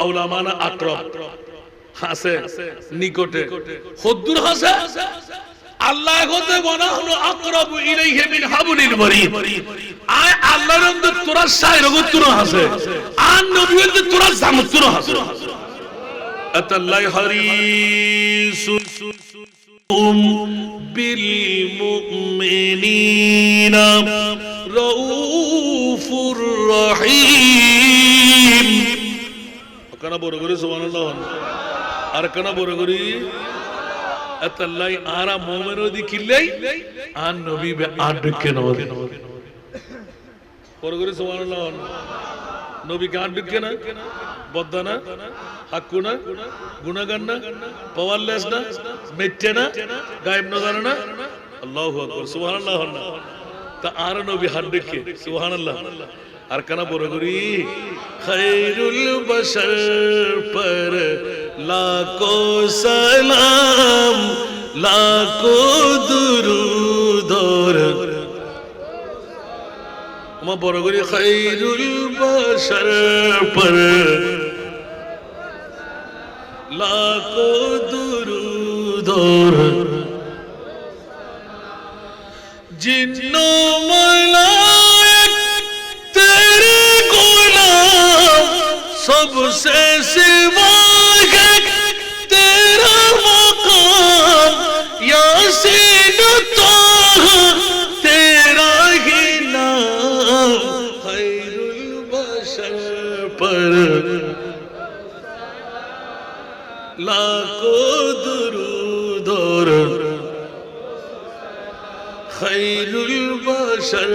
আওলা মানে আকরাব হাসে নিকটে হুদ্দুর হাসে আল্লাহ হতে বনা হলো আকরাবু ইলাইহি মিন হাবলিল ওয়ারিদ আয় আল্লাহর অন্তর তোরা সাইর গুত্র হাসে আন নবী হতে তোরা জামতুর হাসে আতাল্লাহ হারিসুম বিল মুমিনিনা রাউফুর রহিম কানা বড় করে সুবহানাল্লাহ আর কানা বড় করে আতাল্লাহ আরা মুমিনও দিকিলাই আন নবী বে আডকে নবী বড় করে সুবহানাল্লাহ নবী কে আডকে না বদনা হাকুনা গুনাহগান না পাওয়ারলেস না মিথ্যে না গায়েব না জানে না আল্লাহু আকবার সুবহানাল্লাহ তা আর নবী হাত দেখে সুবহানাল্লাহ আর কানা বড় করি খায়রুল বশর পর লাখো সালাম লাখো দুরুদ মা বড় করি খায়রুল বশর পর লাখো দুরুদ जिन्नो मलाइक तेरे गुलाम सबसे सिवा है तेरा मकाम यासीन ताहा तेरा ही नाम खैरुल बशर पर लाखों दुरूद और खैरुल बशर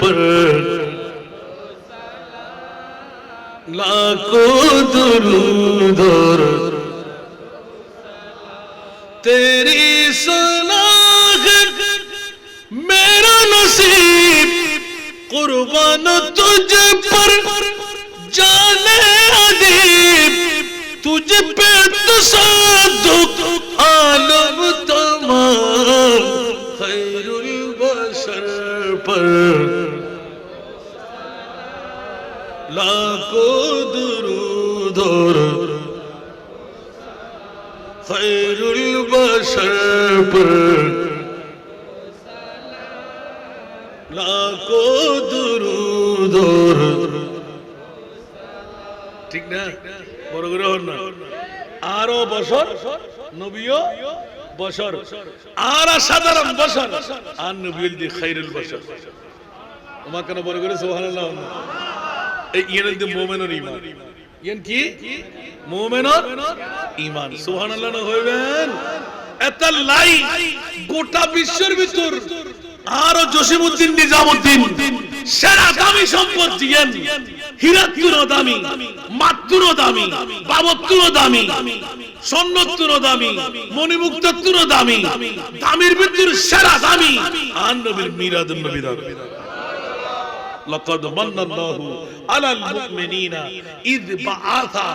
पर लाखों दुरूद और तेरी सलाह मेरा नसीब कुर्बान तुझ पर जाने अदीब तुझ पे तसद्दुक आलम तमाम खैरुल बशर पर लाखों दुरूद और खैरुल बशर पर लाखों दुरूद और ठीक ना বড় করে হন না আরো বছর নবীও বশর আর সাধারণ বশর আর নবীল দি খায়রুল বশর ওমা কেন বড় করে সুবহানাল্লাহ এই ইয়ানের দি মুমিনের ঈমান ইয়ান কি মুমিনের ঈমান সুবহানাল্লাহ না হইবেন এত লাই গোটা বিশ্বের ভিতর আর জসিমউদ্দিন নিজামউদ্দিন সেরা দামি সম্পদ দিয়েন হীরাতুর দামি মাতুর দামি বাবতুর দামি সন্ন্যতুর দামি মণিমুক্তাতুর দামি দামির ভিতর সেরা দামি আর নবীর মিরাদুন নবী দামি লাকাদ মান্নাল্লাহু আলাল মুমিনিনা ইয বাআসা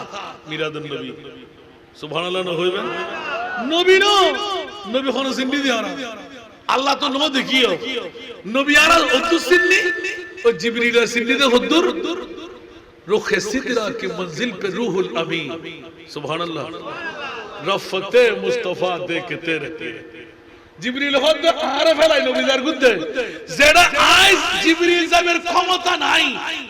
মিরাদুন নবী সুবহানাল্লাহ না হইবেন নবী নবী কোন জিন্দি দিয়া না আল্লাহ তো নবী দেখিও নবী আর অদ্দুর সিন্নি ও জিবরিল সিন্নি দে হদ্দুর रुखे सिदरा की मंजिल पे रूहुल अमी सुभान अल्लाह रफ़ते मुस्तफा देख तेरे जिब्रील হদ আরে ফেলাই নবীদার গুদে যেটা আজ জিবরিল যাবের ক্ষমতা নাই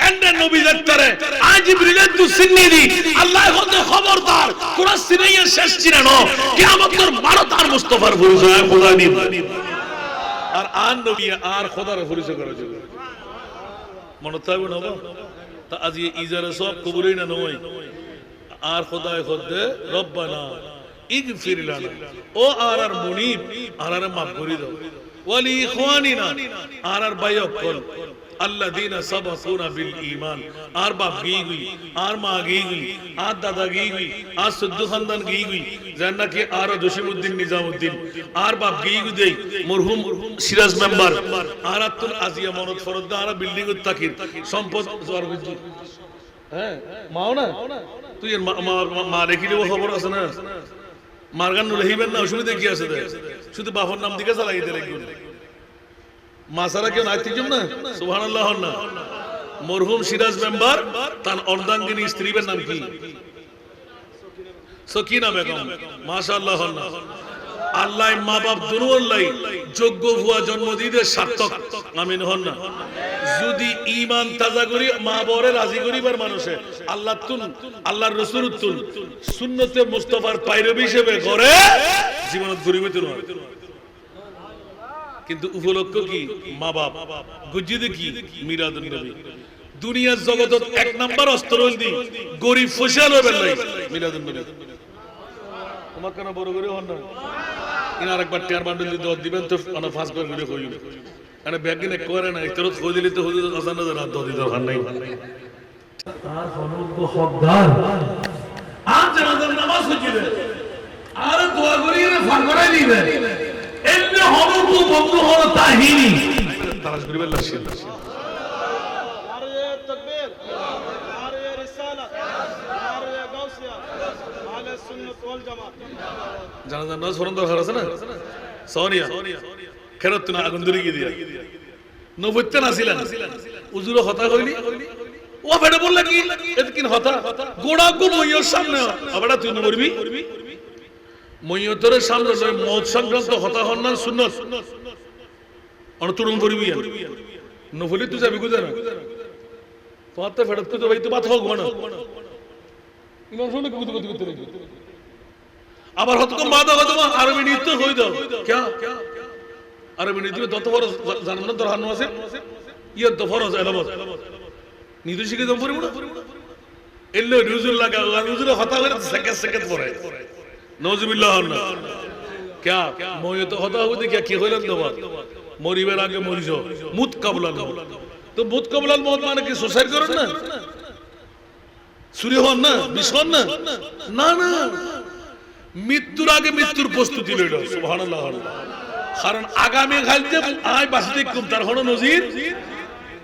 এন্ডে নবীদার তরে আজ জিবরিলের দুসিন্নি দি আল্লাহ হদ খবরদার কোন সিনাইয়া শেষ চিরানো কিয়ামতের মারতার মুস্তফার পরিচয় খোদা দিন আর আন নবী আর খোদার পরিচয় করা যাবে মনে থাকবে না তা আজ ইজারা সব কবুলই না নয় আর খোদায় খোদে রব্বানা ইগফির লানা ও আর মুনিব আর মাফ করে দাও ওয়ালি ইখওয়ানিনা আর বাইকল আল্লাযিনা সাবাকুনা বিল ঈমান আর বাপ গই গই আর মা গই গই আর দাদা গই গই আর সুদ্দু খানদান গই গই জান্না কি আর জসিমউদ্দিন নিজামউদ্দিন আর বাপ গই গই দেই মরহুম সিরাজ মেম্বার আর আতুল আজিয়া মনত ফরদা আর বিল্ডিং উত তাকির সম্পদ জোয়ার বুঝি হ্যাঁ মাও না তুই মা রেখি দেব খবর আছে না মারগান লহিবেন না অসুবিধা কি আছে শুধু বাবার নাম দিকে চালাই দিতে লাগবে মাসারা কেউ নাই তিনজন না সুবহানাল্লাহ না মরহুম সিরাজ মেম্বার তার অর্ধাঙ্গিনী স্ত্রীর নাম কি সকিনা বেগম মাশাআল্লাহ না আল্লাহ মা বাপ দুনুল্লাহ যোগ্য ভুয়া জন্ম দিতে সার্থক আমিন হন না যদি ঈমান তাজা করি মা বরে রাজি করিবার মানুষে আল্লাহ তুন আল্লাহর রাসূল তুন সুন্নতে মুস্তাফার পায়রবি হিসেবে করে জীবনত গরিবে তুন কিন্তু উপলক্ষ কি মা বাপ গুজিদে কি মিরাদুন নবী দুনিয়ার জগতত এক নাম্বার অস্ত্র হলদি গরিব ফসল হবে লাই মিরাদুন নবী তোমার কেন বড় করে হন না ইন আরেকবার টিয়ার বান্ডল দি দত দিবেন তো অনা ফাস করে ভিডিও কইল আরে ব্যাগিনে করে না ইতরত কই দিলি তো হুজুর আজান না রাত দত দরকার নাই তার অনুগ্রহ হকদার আজ জানাজার নামাজ হইছে আর দোয়া করি রে ফাগরাই দিবে এমনি হরু তো বন্ধু হলো তাহিনী তালাশ করিবার লাগছে জানাজা নামাজ পড়ার দরকার আছে না সোনিয়া খেরত না আগুন ধরে গিয়ে নবত্যা নাছিলেন উজুর হতা হইলি ও বেটা বললা কি এত কিন হতা গোড়া গো মইয়র সামনে আবাডা তুই মরবি মইয়তরের সামনে মওত সংক্রান্ত হতা হন না সুন্নাত অন তুরুম করবি নফলি তুই যাবি কোথায় না তোতে ফেরত তো ভাই তো বাত হোক না ইমাম শুনে কত কত করতে লাগবে আবার হতকম বাদা কদমা আরবি নৃত্য হই দাও क्या আরবি নৃত্য তত বড় জানেন না দরহান আছে ইয়া দফরজ এলাবত নিদু শিখে দম পড়িব না এল্লো নুজুল লাগা নুজুল হতা করে সেকেন্ড সেকেন্ড পড়ে নওজুবিল্লাহ না क्या মই তো হতা হবে কি কি হইলেন দবা মরিবার আগে মরিছো মুত কাবলাল তো মুত কাবলাল মত মানে কি সুসাইড করেন না চুরি হন না বিষ হন না না না মৃত্যুর আগে মৃত্যুর প্রস্তুতি লইল সুবহানাল্লাহ কারণ আগামী কালতে আয় বাসিতে কম তার হলো নজির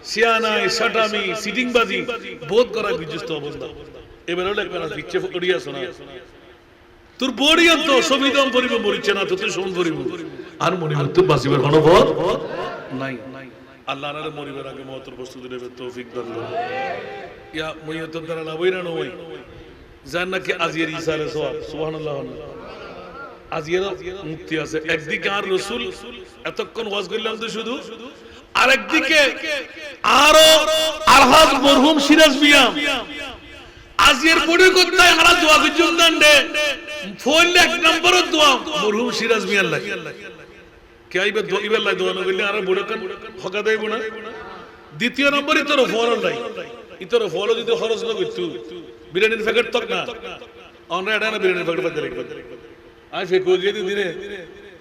সিয়ানাই শটামি সিটিং বাজি বোধ করা বিজস্ত অবস্থা এবারে হলো একটা পিচ্ছে করিয়া শোনা তোর বড়িয়া তো সবিদম পরিব মরিছে না তো তুই শোন পরিব আর মনে মৃত্যু বাসিবার কোনো পথ নাই আল্লাহর আরে মরিবার আগে মওতের প্রস্তুতি নেবে তৌফিক দান করুন ইয়া মইয়তের দ্বারা না বইরা নয় জান্নাকে আজিয়ের ইসারে সওয়াব সুবহানাল্লাহ আজিয়ের মুক্তি আছে একদিকে আর রাসূল এতক্ষণ ওয়াজ করলাম তো শুধু আরেকদিকে আরো আলহাজ মরহুম সিরাজ মিয়া আজিয়ের বড়ি করতে হারা দোয়া করছুন দান্ডে ফোন এক নম্বর দোয়া মরহুম সিরাজ মিয়া লাগে কে আইবে দোয়া লাই দোয়া না করলে আর বড় কান হকা দেব না দ্বিতীয় নম্বরই তোর ফরল নাই ইতর ফলো যদি খরচ না করতু বিরিয়ানির প্যাকেট তক না অনরা এটা না বিরিয়ানির প্যাকেট বাদ দিলে আই ফেক হয়ে গিয়ে দিনে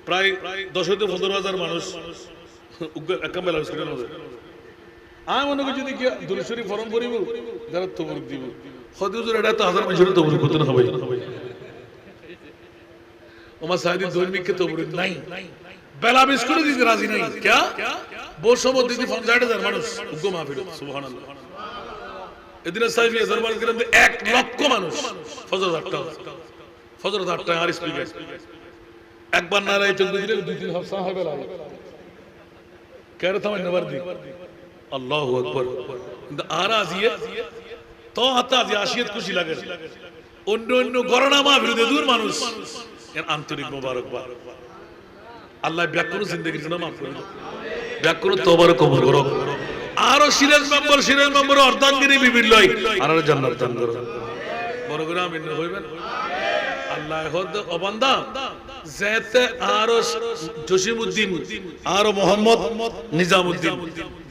প্রায় 10 থেকে 15,000 মানুষ একম বেলা করে না আই মনে করি যদি কি দুরুশরী ফরম করিব যারা তবরুক দিব খদিজুর এটা তো হাজার মানুষের তবরুক করতে না হবে ওমা সাইদি দৈনিককে তবরুক নাই বেলা বিশ করে দিতে রাজি নাই क्या বসবত দিদি 50,000 মানুষ উগ্র মাহফিল সুবহানাল্লাহ এদিন সাইফিয়া দরবার দিলেন 1 লক্ষ মানুষ ফজর 8টা আর স্পিকার একবার নারায়ে চলতে দিলে দুই তিন হাফসা হবে লাগে কেন থামেন নবার দি আল্লাহু আকবার কিন্তু আরাজিয়ে তো হাতা যে আশিয়াত খুশি লাগে অন্য অন্য গরনা মাহফিল দূর মানুষ এর আন্তরিক মোবারকবাদ আল্লাহ ব্যাকুল জিন্দেগির জন্য মাফ করে দাও ব্যাকুল তওবার কবুল করো আরো সিরাজ মেম্বার অর্ধাঙ্গিনী বিবির লই আর জান্নাত দান করো বড় করে আমিন হইবেন আল্লাহ হদ ও বান্দা যেতে আরো জসিমউদ্দিন আর মোহাম্মদ নিজামউদ্দিন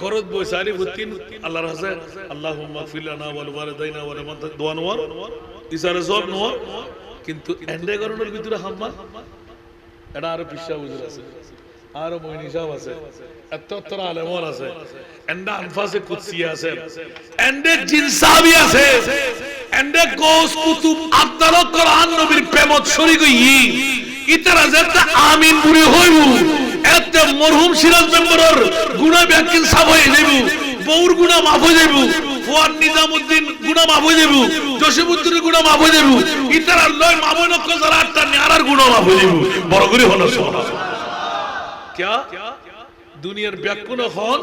গরদ বৈসারি উদ্দিন আল্লাহর হাসে আল্লাহুম্মা ফিলানা ওয়াল ওয়ালিদাইনা ওয়া লিমান দুআনওয়ার ইসারে সব নোয়ার কিন্তু এন্ডে গরনের ভিতরে হাম্মা এটা আরো পিসা বুঝুর আছে আরো মইনি সাহেব আছে এত আলেমর আছে এন্ডা আনফাসে কুদসিয়া আছে এন্ডে জিনসাবি আছে এন্ডে গোস কুতুব আব্দাল কোরআন নবীর প্রেমত শরীক হই ইতরা যেটা আমিন বুড়ি হইব এত মরহুম সিরাজ মেম্বরের গুনাহ ব্যাকিন সাব হয়ে যাইব বউর গুনাহ মাফ হয়ে যাইব ফুয়াদ নিজামউদ্দিন গুনাহ মাফ হয়ে যাইব জসিমউদ্দিনের গুনাহ মাফ হয়ে যাইব ইতরা লয় মামুন কো যারা আটটা নিয়ারার গুনাহ মাফ হয়ে যাইব বড় করে হলো সুবহানাল্লাহ क्या दुनियार ব্যাকুন হন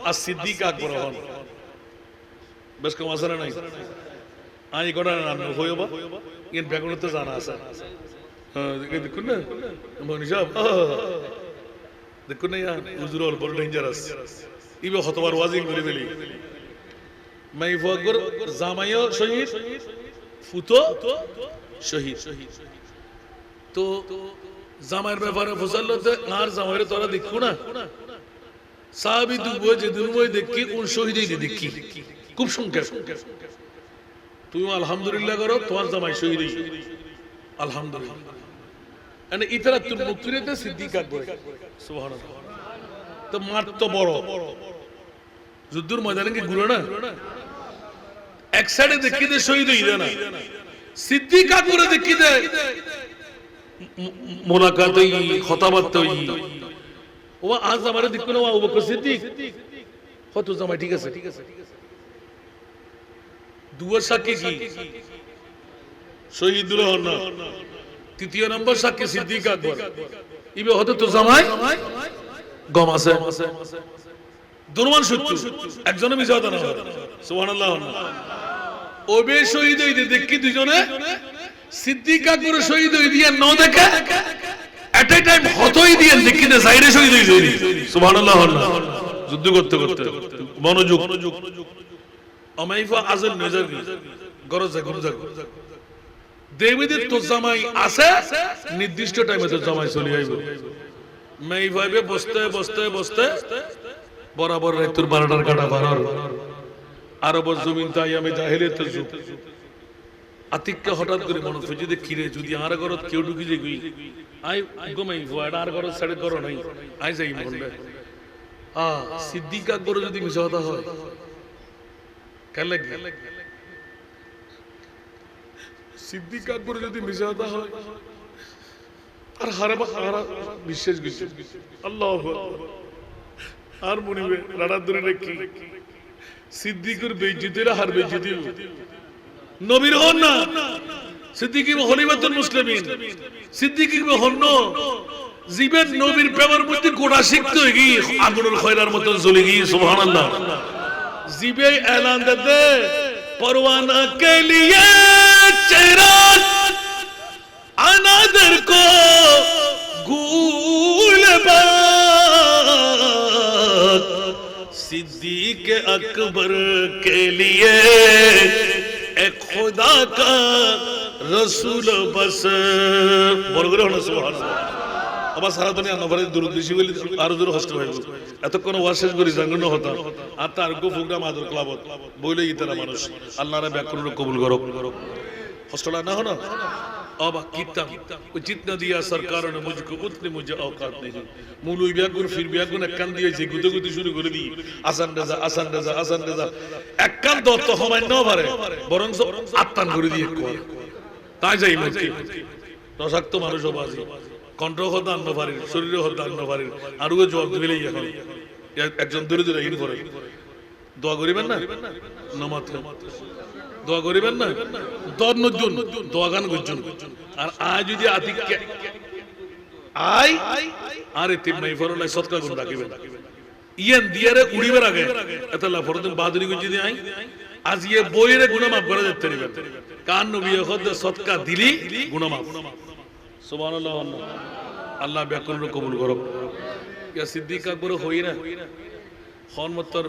আর সিদ্দিক আকবর হন বেশ কম আসলে নাই আই গোটা নাম হইবা ইন ব্যাকুন তো জানা আছে হ্যাঁ দেখুন না মনি সাহেব দেখুন না হুজুর অল বড় ডেঞ্জারাস ইবে হতবার ওয়াজিং করে ফেলি মাই ফকর জামাইও শহীদ ফুতো শহীদ তো জামাইয়ের ব্যাপারে ফসলতে আর জামাইরে তোরা দেখো না সাহাবী দুবো যে দুনময় দেখি কোন শহীদই দেখি খুব সংক্ষেপ তুমি আলহামদুলিল্লাহ করো তোমার জামাই শহীদই আলহামদুলিল্লাহ মানে ইতরা তুল মুক্তিরেতে সিদ্দিক আকবর সুবহানাল্লাহ তো মার তো বড় যুদ্ধের ময়দানে কি ঘুরে না এক সাইডে দেখি দে শহীদ হই না সিদ্দিক আকবর দেখি দে মুলাকাত হই খতাবাত হই ও আজ আমারে দেখো না আবু বকর সিদ্দিক কত জামাই ঠিক আছে দুয়ার সাক্ষী কি শহীদুল হন না তৃতীয় নম্বর সাক্ষী সিদ্দিক আকবর ইবে হতো তো জামাই গম আছে দুরমান সত্য একজনে মিছা কথা না সুবহানাল্লাহ ওবে শহীদ হইতে দেখি দুজনে সিদ্দিক আকবর শহীদ হই দিয়ে ন দেখে এট এ টাইম হতই দিয়ে দেখি না জাইরে শহীদ হই যাই সুবহানাল্লাহ যুদ্ধ করতে করতে মনোযোগ আমাইফা আজল নজর গরজ গরজ দেবিদের তো জামাই আছে নির্দিষ্ট টাইমে তো জামাই চলে আইব মাইফাবে বসতে বসতে বসতে বরাবর রাতুর 12টার কাটা বারর আরব জমিন তাই আমি জাহেলিয়াতের যুগ আতিককে হঠাৎ করে মনে হচ্ছে যদি কিরে যদি আর ঘরত কেউ ঢুকি যাই গই আই গমাই ভয়টা আর ঘরত সাড়ে করো নাই আই যাই মনে সিদ্দিক আকবর যদি মিছা কথা হয় কেন লাগে সিদ্দিক আকবর যদি মিছা কথা হয় আর হারাবা হারা বিশ্বাস গেছে আল্লাহু আকবার আর মনিবে লড়া ধরে রাখি সিদ্দিকের বেইজ্জতিরা হার বেইজ্জতি নবীর হন না সিদ্দিক ইবনে খলিফাতুল মুসলিমিন সিদ্দিক ইবনে হন জীবন নবীর প্রেমের মধ্যে গোড়া শিখতে হই গই আগুনের খয়রার মত জ্বলে গই সুবহানাল্লাহ জিবে এলান দে परवाना के लिए चिराग अनादर को गुलबाग सिद्दीक अकबर के लिए एक खुदा का रसूल बस बोल गए ना सुभान আবার সারা দুনিয়া নবরে দুরুদ বেশি বলি আরো দূর কষ্ট হইব এতক্ষণ ওয়াজ শেষ করি জাঙ্গন হতা আর তার গো প্রোগ্রাম আদর ক্লাবত বইলে ইতারা মানুষ আল্লাহর ব্যাকরণ কবুল করো কষ্টলা না হনা अब कितम जितना दिया सरकार ने मुझको उतने मुझे औकात नहीं मुलुई ব্যাগুন ফির ব্যাগুন একখান দিয়ে যে গুদে গুদে শুরু করে দি আসান রাজা আসান রাজা আসান রাজা একখান দত্ত হয় না পারে বরং আত্মান করে দিয়ে কয় তাই যাই মতি রসাক্ত মানুষ বাজি কণ্ঠ হতে আনতে পারি শরীরে হতে আনতে পারি আর ও জবাব দিলেই এখন একজন দূরে দূরে ইন করে দোয়া করিবেন না নামাজ দোয়া করিবেন না দর নজন দোয়া গান করছেন আর আজ যদি আতিককে আই আর তিন মাই ফরলাই সদকা গুণ রাখিবেন ইয়ান দিয়ারে উড়িবার আগে এতলা ফরদিন বাদরি গুণ যদি আই আজ ইয়ে বইরে গুনাহ মাফ করে দিতে পারিবেন কান নবী খদ সদকা দিলি গুনাহ মাফ সুবহানাল্লাহ আল্লাহ ব্যাকরণ কবুল করো ইয়া সিদ্দিক আকবর হই না খন মতর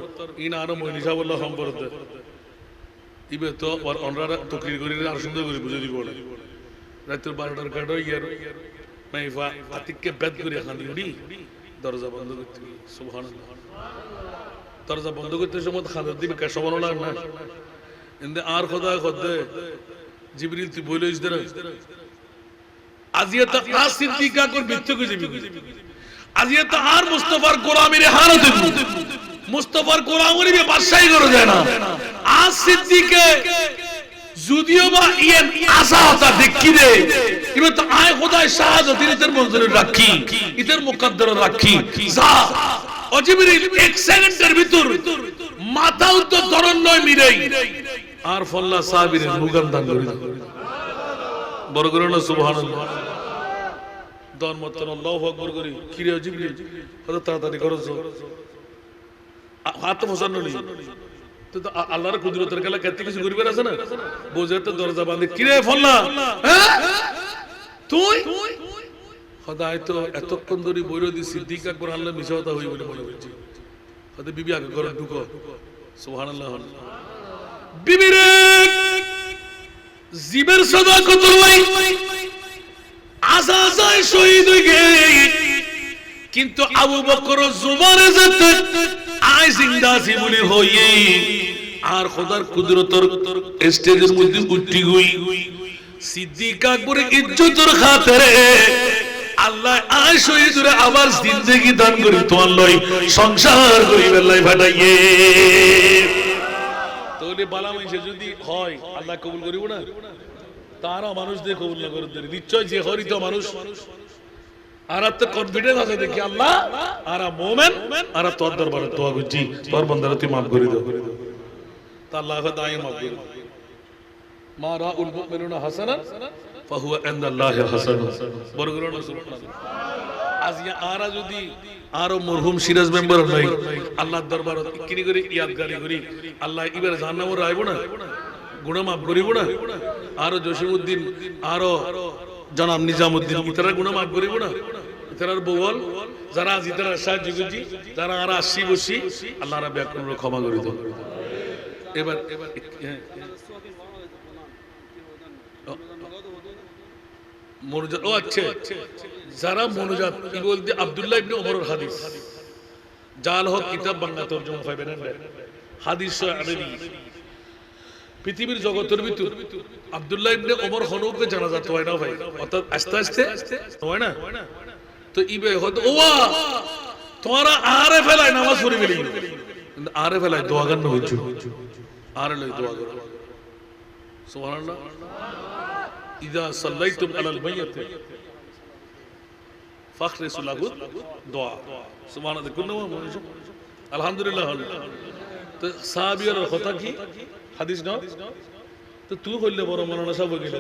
ইন আর মইনি সাবল্লাহ সম্পর্ক ইবে তো আর অনরা তকরির করি আর সুন্দর করে বুঝে দিব না রাতের 12টার কাটো ইয়ার মাইফা আতিককে বেদ করে খান দিউডি দরজা বন্ধ করতে সুবহানাল্লাহ দরজা বন্ধ করতে সময় খান দিবে কা সুবহানাল্লাহ না ইনদে আর খোদা খোদে জিবরিল তুই বইলইস দরা আজিয়া তো আর সিদ্দিক আকবর বিত্ত করে যাবি আজিয়া তো আর মুস্তাফার গোলামের হারত মুস্তাফার গোলামের বে বাদশাহী করে যায় না আজ সিদ্দিকে যদিও বা ইয়েন আসাতা দেখি রে ইবে তো আয় খোদায় শাহাদাত ইতের মঞ্জুরি রাখি ইতের মুকদ্দর রাখি যা ও জিবরিল এক সেকেন্ডের ভিতর মাথা উত্তর ধরন নয় মিরেই আর ফল্লা সাহাবীর মুগান দান করে বড় করে না সুবহানাল্লাহ দন মতন আল্লাহু আকবার করি কিরে জিবরিল কত তাড়াতাড়ি করছো হাত ফসানো নেই তো আল্লাহর কুদরতের খেলা কত কিছু করিবার আছে না বোঝে তো দরজা বাঁধে কিরে ফল্লা হ্যাঁ তুই খোদাই তো এতক্ষণ ধরে বইরো দি সিদ্দিক আকবর আল্লাহ মিছা কথা হই বলে মনে হচ্ছে খোদা বিবি আগে ঘরে ঢুকো সুবহানাল্লাহ বিবি রে জিবের সাদাকত লাই আজাজায় শহীদ হয়ে গেই কিন্তু আবু বকর জুবারে যেতে আই জিন্দা ছি বলে হই আর খোদার কুদরতের স্টেজের মধ্যে উঠি গই সিদ্দিক আকবরের ইজ্জতের খাতিরে আল্লাহ আই শহীদরে আবার জিন্দেগি দান করি তোমার লই সংসার করিবার লাই ফাটাইয়ে তাহলে বালা মাইছে যদি হয় আল্লাহ কবুল করিব না তারা মানুষ দিয়ে কবুল না করে নিশ্চয় যে হরিত মানুষ আর তো কনফিডেন্স আছে দেখি আল্লাহ আর মোমেন আর তোর দরবারে দোয়া করছি তোর বান্দারে তুই মাফ করে দাও তা আল্লাহ তাই মাফ করে দাও মা রাউল মুমিনুনা হাসানান ফাহুয়া ইনদাল্লাহি হাসান বরগুলো না সুবহানাল্লাহ আজ আরা যদি আরো মরহুম সিরাজ মেম্বার নাই আল্লাহর দরবারে কিনি করে ইয়াদগারি করি আল্লাহ এবারে জান্নাতে রাইবো না গুনাহ মাফ করিব না আরো জসিমউদ্দিন আরো জনাব নিজামউদ্দিন ইতারা গুনাহ মাফ করিব না ইতারার বউল যারা আজ ইতারা সাহায্য করছি যারা আর আসি বসি আল্লাহ রাব্বুল আলামিন ক্ষমা করে দাও এবার মনোজাত ও আচ্ছা যারা মনোজাত কি বলতে আব্দুল্লাহ ইবনে ওমরের হাদিস জাল হক কিতাব বাংলা তরজমা পাবেন হাদিস আরবি পৃথিবীর জগতের ভিতর আব্দুল্লাহ ইবনে ওমর হনুকে জানাজা তো হয় না ভাই অর্থাৎ আস্তে আস্তে হয় না তো ইবে হয়তো ওয়া তোমরা আরে ফেলায় নামাজ পড়ি বলি কিন্তু আরে ফেলায় দোয়া গান হইছো আরে লই দোয়া করো সুবহানাল্লাহ ইদা সাল্লাইতুম আলাল মাইয়িত ফাখরিসু লাহু দোয়া সুবহানাল্লাহ কোন নাম বলেছো আলহামদুলিল্লাহ তো সাহাবীর কথা কি হাদিস নাও তো তুই হইলে বড় মাওলানা সাহেব গেলে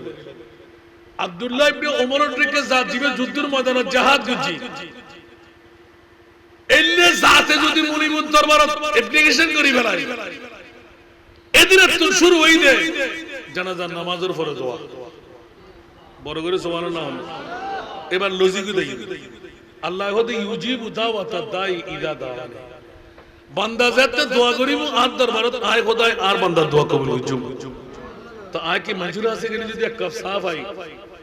আব্দুল্লাহ ইবনে ওমরের দিকে যা জীবে যুদ্ধের ময়দানে জিহাদ করছি এলে জাতে যদি মুনিবুর দরবারত অ্যাপ্লিকেশন করি ফেলাই এদিন তো শুরু হই দে জানাজার নামাজের পরে দোয়া বড় করে সুবহানাল্লাহ এবার লজিক দেই আল্লাহ হতে ইউজিবু দাওয়াতাদ দাই ইদা দাআনি বান্দা যাতে দোয়া করিব আর দরবারত আয় খোদায় আর বান্দার দোয়া কবুল হইছো তো আয় কি মঞ্জুর আছে কিনা যদি এক কাপ চা পাই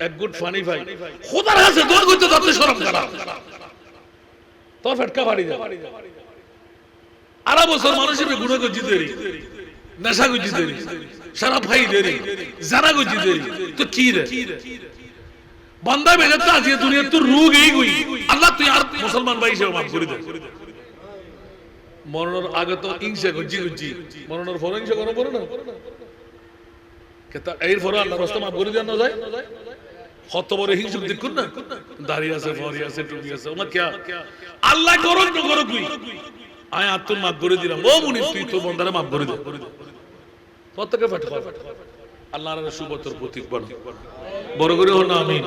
এক গুড পানি পাই খোদার কাছে দোয়া করতে যত শরম করা তো ফটকা ফাড়ি যায় আরা বছর মানুষের গুনাহ করতে দেরি নেশা করতে দেরি সারা ভাই দেরি জানা করতে দেরি তো কি রে বান্দা বেজাতে আছে দুনিয়া তো রোগ এই গই আল্লাহ তুই আর মুসলমান ভাই হিসেবে মাফ করে দে মরণের আগে তো হিংসা করছি মরণের পরে হিংসা করা পড়ে না কেতা এর পরে আল্লাহ রাস্তা মাফ করে দেন না যায় কত বড় হিংসা দেখুন না দাড়ি আছে ফরি আছে টুপি আছে ওমা কি আল্লাহ করুন না করুক কই আয় আত্ম মাফ করে দিলাম ও মুনি তুই তো বন্দারে মাফ করে দে প্রত্যেককে ফাটকা আল্লাহর সুবতর প্রতীক বান বড় করে হন আমিন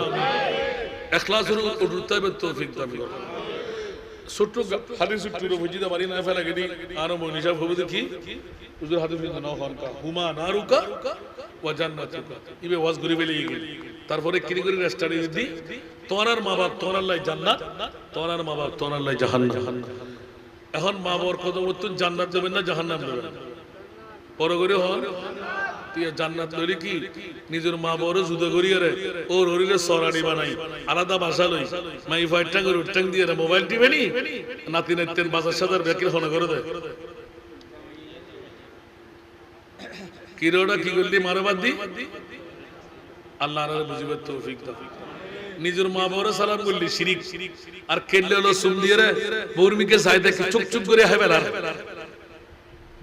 ইখলাসের উদ্রতাবে তৌফিক দান করুন ছোট হাদিস টুরো বুঝিতে পারি না ফেলা গেদি আর মনি সাহেব হবে দেখি হুজুর হাদিস না হন কা হুমা নারুকা ওয়া জান্নাতুকা ইবে ওয়াজ করি বেলি গেলি তারপরে কি করে স্টাডি দি তোমার মা বাপ তোমার আল্লাহ জান্নাত তোমার মা বাপ তোমার আল্লাহ জাহান্নাম এখন মা বাবার কত মতন জান্নাত যাবেন না জাহান্নাম যাবেন বড় করে হন তুই জান্নাত লইলি কি নিজের মা বাবারে জুদা করিয়ে রে ওর হরিরে সরাড়ি বানাই আলাদা ভাষা লই মাই ফাইটটা করে উঠটাং দিয়ে রে মোবাইল টিপে নি নাতি নাতির বাজার সাজার বেকির ফোন করে দে কি রোডা কি করলি মারবাদ দি আল্লাহর বুঝিবার তৌফিক দাও নিজের মা বাবারে সালাম করলি শিরিক আর কেল্লে হলো সুম দিয়ে রে বৌরমিকে চাই দেখে চুপ চুপ করে হেবেল আর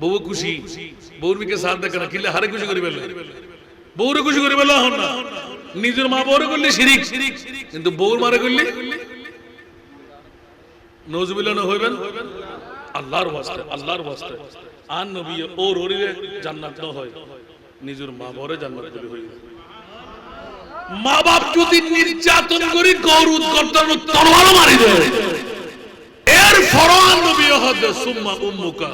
বউ খুশি বৌরমিকে সাথ দেখে না কিলে হারে খুশি করে বেলে বউরে খুশি করে বেলা হন না নিজের মা বাবারে করলি শিরিক কিন্তু বউর মারে করলি নওজুবিল্লাহ না হইবেন আল্লাহর ওয়াস্তে আর নবী ওর ওরিরে জান্নাত না হয় নিজের মা বাবারে জান্নাত করে হই মা বাপ যদি নির্যাতন করি গৌরব করতাম তরবারও মারি দেয় এর ফরমান নবী হযরত সুম্মা উম্মুকা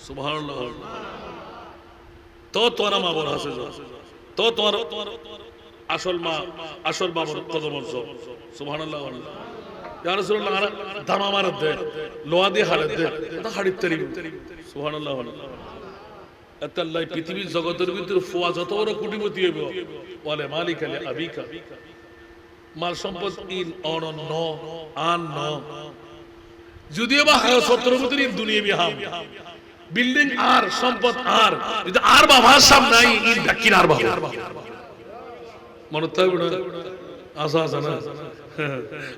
সুবহানাল্লাহ তো তোরা মা বড় আছে তো তোর আসল বাবার কদম সুবহানাল্লাহ ইয়া রাসূলুল্লাহ দামা মারত দে লোয়া দিয়ে হাড়ে দে তা হাড়িত তরি সুবহানাল্লাহ আল্লাহ পৃথিবীর জগতের ভিতরে ফুয়া যত বড় কোটিপতি হইব বলে মালিক আলী আবিকা মাল সম্পদ ইন অনন্য আন ন যদিও বা সত্তর ভিতরে দুনিয়াবি হাম বিল্ডিং আর সম্পদ আর যদি আর বাবার সামনে নাই ইন ডাকির আর বাবা মনে থাকবে না আশা আছে না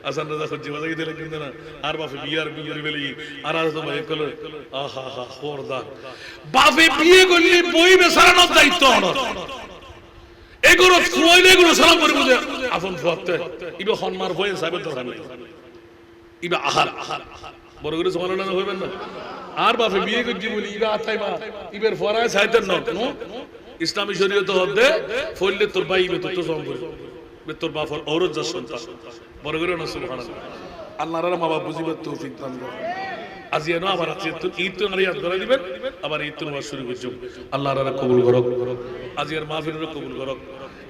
আসান রাজা খুঁজি বাজা দিলে কিন্তু না আর বাপে বিয়ার বিয়ে বেলি আর আর তো ভাই কল আহা হা খোরদার বাপে বিয়ে করলি বই বেসারানোর দায়িত্ব হলো এগুলো খুয়াইলে এগুলো সালাম করে বুঝে আপন ফুয়াতে ইবে হনমার হয়ে যাবে দরকার নেই ইবে আহার বড় করে সুবহানাল্লাহ হইবেন না আর বাপে বিয়ে করছি বলি ইবে আতাই মা ইবের ফরায় সাইতেন না নো ইসলামী শরীয়ত হতে ফললে তোর ভাই ইবে তো সম্পর্ক তোর বাপ ঔরত যা সন্তান বড় করে না সুবহানাল্লাহ আল্লাহর মা বাপ বুঝিবার তৌফিক দান করুন আজিয়ানো আবার আছে তো ঈদ তো নারিয়াত করে দিবেন আবার ঈদ তো নামাজ শুরু করছো আল্লাহ তাআলা কবুল করুক আজিয়ার মাহফিলও কবুল করুক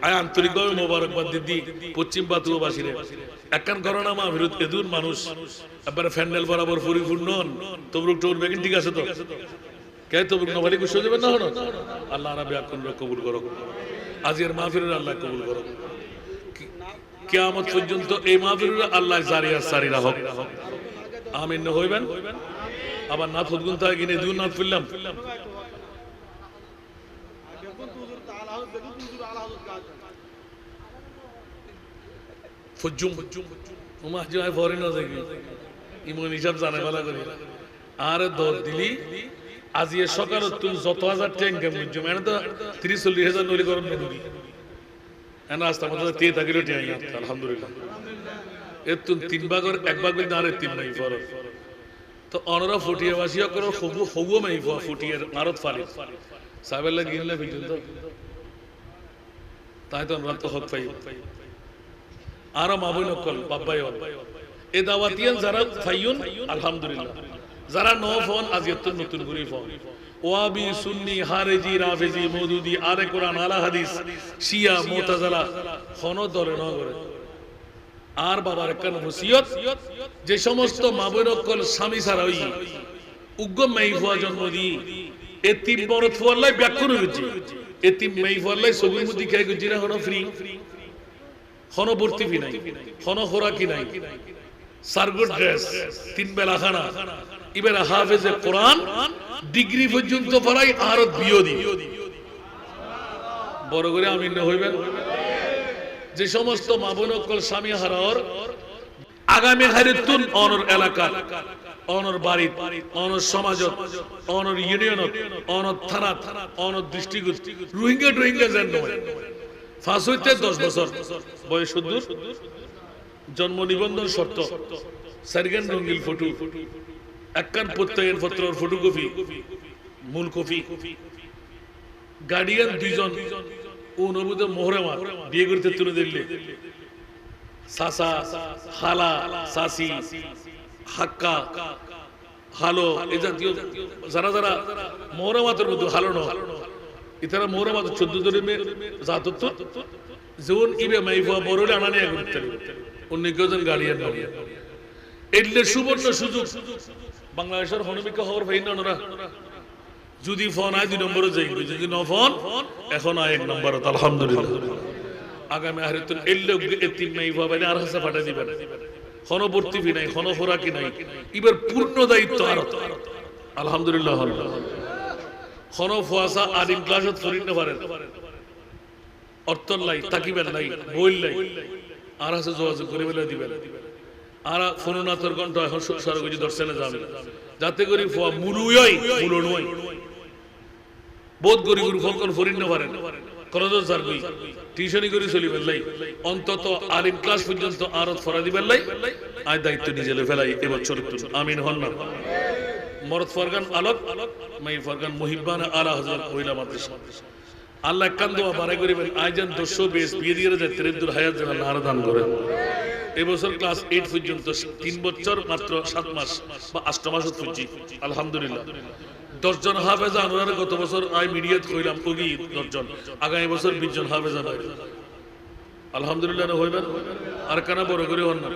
আয় আন্তরিকভাবে মোবারকবাদ দিদি পশ্চিম বাতুবাসীরে একখান করোনা মাহফিল এদুর মানুষ একবারে ফ্যান্ডেল বরাবর পরিপূর্ণ তবরুক টোর বেগিন ঠিক আছে তো কে তবরুক নবালি কুশো দেবেন না হলো আল্লাহ রাব্বি আকুল কবুল করুক আজিয়ার মাহফিলের আল্লাহ কবুল করুক কিয়ামত পর্যন্ত এই মাহফিলের আল্লাহ জারিয়া সারিরা হোক আমিন হইবেন আবার নাথ হুদগুন তা কিনে দুই নাথ ফিরলাম ফুজুম ওমা জয় ফরেন দেখি ইমন হিসাব জানে ভালো করে আর দর দিলি আজি সকাল তুই যত হাজার ট্যাঙ্ক বুঝছো মানে তো 30-40,000 নলি করুন নেবি এনা আস্তা মতো তে থাকিলো ট্যাঙ্ক আলহামদুলিল্লাহ এতুন তিন ভাগের এক ভাগ বলতে আরে তিন নাই ফরজ তো অনরা ফুটিয়ে বাসিয়া করো হবু হবু মাই ফুটিয়ে মারত ফালি সাবেল লাগিলে বিজুল তাই তো আমরা তো হক পাই আর মাবুল নকল বাবাই এ দাওয়াতিয়ান যারা ফাইয়ুন আলহামদুলিল্লাহ যারা নো ফোন আজ এত নতুন করে ফোন ওয়াবি সুন্নি হারেজি রাফেজি মওদুদি আরে কোরআন আলা হাদিস শিয়া মুতাজিলা হনো দরে ন করে আর বাবার একখান ওসিয়ত যে সমস্ত মাবুরকল স্বামী ছাড়া হই উগ্গম মাইফুয়া জন্ম দি এতিম বরত ফুয়াল্লাই ব্যাকুর হইছে এতিম মাইফুয়াল্লাই সগুল মুদি খাই গুজিরা হনো ফ্রি হনো ভর্তি ফি নাই হনো খোরাকি নাই সারগুড ড্রেস তিন বেলা খানা ইবেরা হাফেজে কোরআন ডিগ্রি পর্যন্ত পড়াই আর বিয়োদি বড় করে আমিন হইবেন যে সমস্ত মাবনকল স্বামী হারার আগামী হারিতুন অনর এলাকা অনর বাড়ি অনর সমাজ অনর ইউনিয়ন অনর থানা অনর ডিস্ট্রিক্ট রোহিঙ্গা যেন নয় ফাঁস হইতে 10 বছর বয়স দূর জন্ম নিবন্ধন শর্ত সার্গেন রঙ্গিল ফটো একখান প্রত্যয়ের পত্রর ফটোকপি মূল কপি গার্ডিয়ান দুইজন ও নবুদ মোহরেমা বিয়ে করতে তুলে দিলে সাসা হালা সাসি হাক্কা হালো এই জাতীয় যারা যারা মোহরেমাতের মধ্যে হালো না ইতারা মোহরেমাত 14 জনের জাতত্ব যেমন ইবে মাইফা বড়লে আনা নিয়ে করতে অন্য কেউজন গার্ডিয়ান নয় এলে সুবর্ণ সুযোগ বাংলাদেশের হনবিকা হওয়ার ভাই না ওরা যদি ফোন আয় 2 নম্বরে যাই যদি ন ফোন এখন আয় 1 নম্বরে আলহামদুলিল্লাহ আগামী আখিরাতুল এল্লে এতিম নাই ভাবে আর হাসা ফাটা দিবেন খনবর্তী ফি নাই খনফরা কি নাই এবার পূর্ণ দায়িত্ব আর আলহামদুলিল্লাহ খনফওয়াসা আদিম ক্লাসত ফরিন না পারেন অর্থলাই তাকিবেন নাই বইল নাই আর হাসা যোগাযোগ করে বলে দিবেন আর ফোননাতর ঘন্টা এখন সরগজি দর্শনে যাবে যাতে করে ফোয়া মুলুই মুলো নয় বহুত গরি গুরু ফোন ফরিন না পারেন করজ সারবি টিউশনি করে চলিবেন লাই অন্তত আলিম ক্লাস পর্যন্ত আরত ফরা দিবেন লাই আয় দায়িত্ব নিজে ফেলাই এবছর আমিন হন না মরদ ফরগান আলোক মাই ফরগান মুহিব্বান আলা হযরত ওইলা মাদ্রাসা আল্লাহ কান দোয়া বাড়াই করিবেন আইজান 220 বিয়ে দিয়ে যায় তেরেদুর হায়াত যেন আল্লাহ দান করেন এবছর ক্লাস 8 পর্যন্ত 3 বছর মাত্র 7 মাস বা 8 মাস হচ্ছে আলহামদুলিল্লাহ 10 জন হাফেজা আনোয়ার গত বছর আই মিডিয়াত কইলাম কবি 10 জন আগামী বছর 20 জন হাফেজা পাবে আলহামদুলিল্লাহ না হইবেন আর কানা বড় করে হন না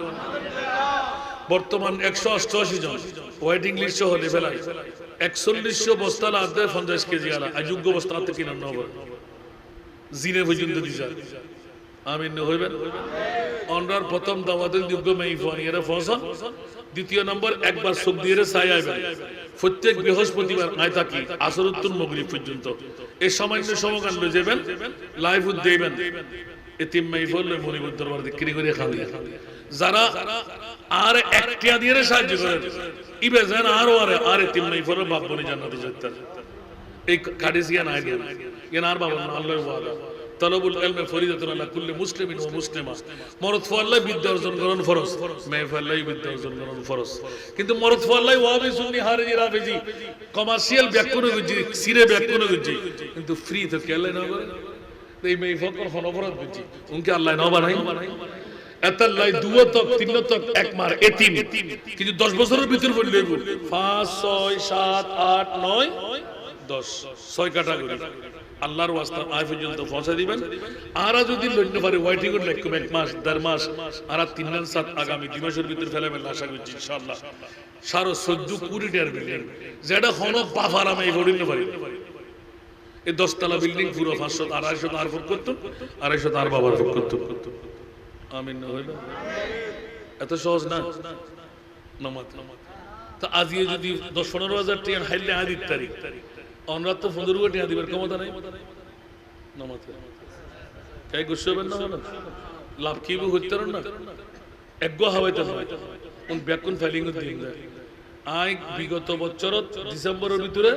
বর্তমান 188 জন ওয়েটিং লিস্ট সহ লেভেলাই 4100 বস্তা লাগবে 50 কেজি আলা আযোগ্য বস্তা থেকে কিনা নব জিনে পর্যন্ত দিছা আমিন হইবেন অনরার প্রথম দাওয়াতের যোগ্য মাইফানিয়ারে ফসল দ্বিতীয় নম্বর একবার সুখ দিয়ে চাই আইবেন প্রত্যেক বৃহস্পতিবার আয় থাকি আসরুত্তুন মাগরিব পর্যন্ত এই সামান্য সমগান লয়ে যাবেন লাইভ দেবেন এতিম মাইফল মনিবুর দরবার বিক্রি করে খালি যারা আর একটা দিয়ে সাহায্য করেন ইবে জান আর এতিম মাইফল বাপ বনি জান্নাতে যেতে এই কাদিসিয়া নাই দেন ইয়ার বাবা আল্লাহর ওয়াদা তলবুল ইলমি ফরিদাতুন আলা কুল্লি মুসলিমিন ওয়া মুসলিমা মরদ ফওয়াল্লাই বিদ্যা অর্জন করার ফরজ মেয়ে ফওয়াল্লাই বিদ্যা অর্জন করার ফরজ কিন্তু মরদ ফওয়াল্লাই ওয়াহাবি সুন্নি হারিজি রাফিজি কমার্শিয়াল ব্যাকরণ গুজি সিরে ব্যাকরণ গুজি কিন্তু ফ্রি তো কেলে না করে এই মেয়ে ফকর হনফরত গুজি উনকে আল্লাহ না বানাই এতাল্লাই দুও তক তিন তক এক মার এতিম কিন্তু 10 বছরের ভিতর পড়ে লইব 5 6 7 8 9 10 6 ক্যাটাগরি আল্লাহর ওয়াস্তে আয় পর্যন্ত পৌঁছে দিবেন আর যদি লইতে পারে ওয়েটিং এর লাইক এক মাস 1.5 মাস আর 3 দিন 7 আগামী 2 মাসের ভিতর ফেলাবেন আশা করছি ইনশাআল্লাহ সারো 14 কোটি টাকার বিল্ডিং যেটা হনো পাফারামে এই গড়িতে পারি এই 10 তলা বিল্ডিং পুরো 500 250 আর ফুট করত 250 আর বাবার ফুট করত আমিন না হইলো এত সহজ না নামাজ তো আজকে যদি 10-15 হাজার টাকা হাইলে আদিত তারিখ আমরা তো 15 কোটি টাকা দিবার ক্ষমতা নাই নামাজ কাই গুছবে না হলো লাভ কি হইতে না একগো হওয়াইতে হয় কোন ব্যাকুন ফাইলিং দিন যায় আই বিগত বছরত ডিসেম্বরের ভিতরে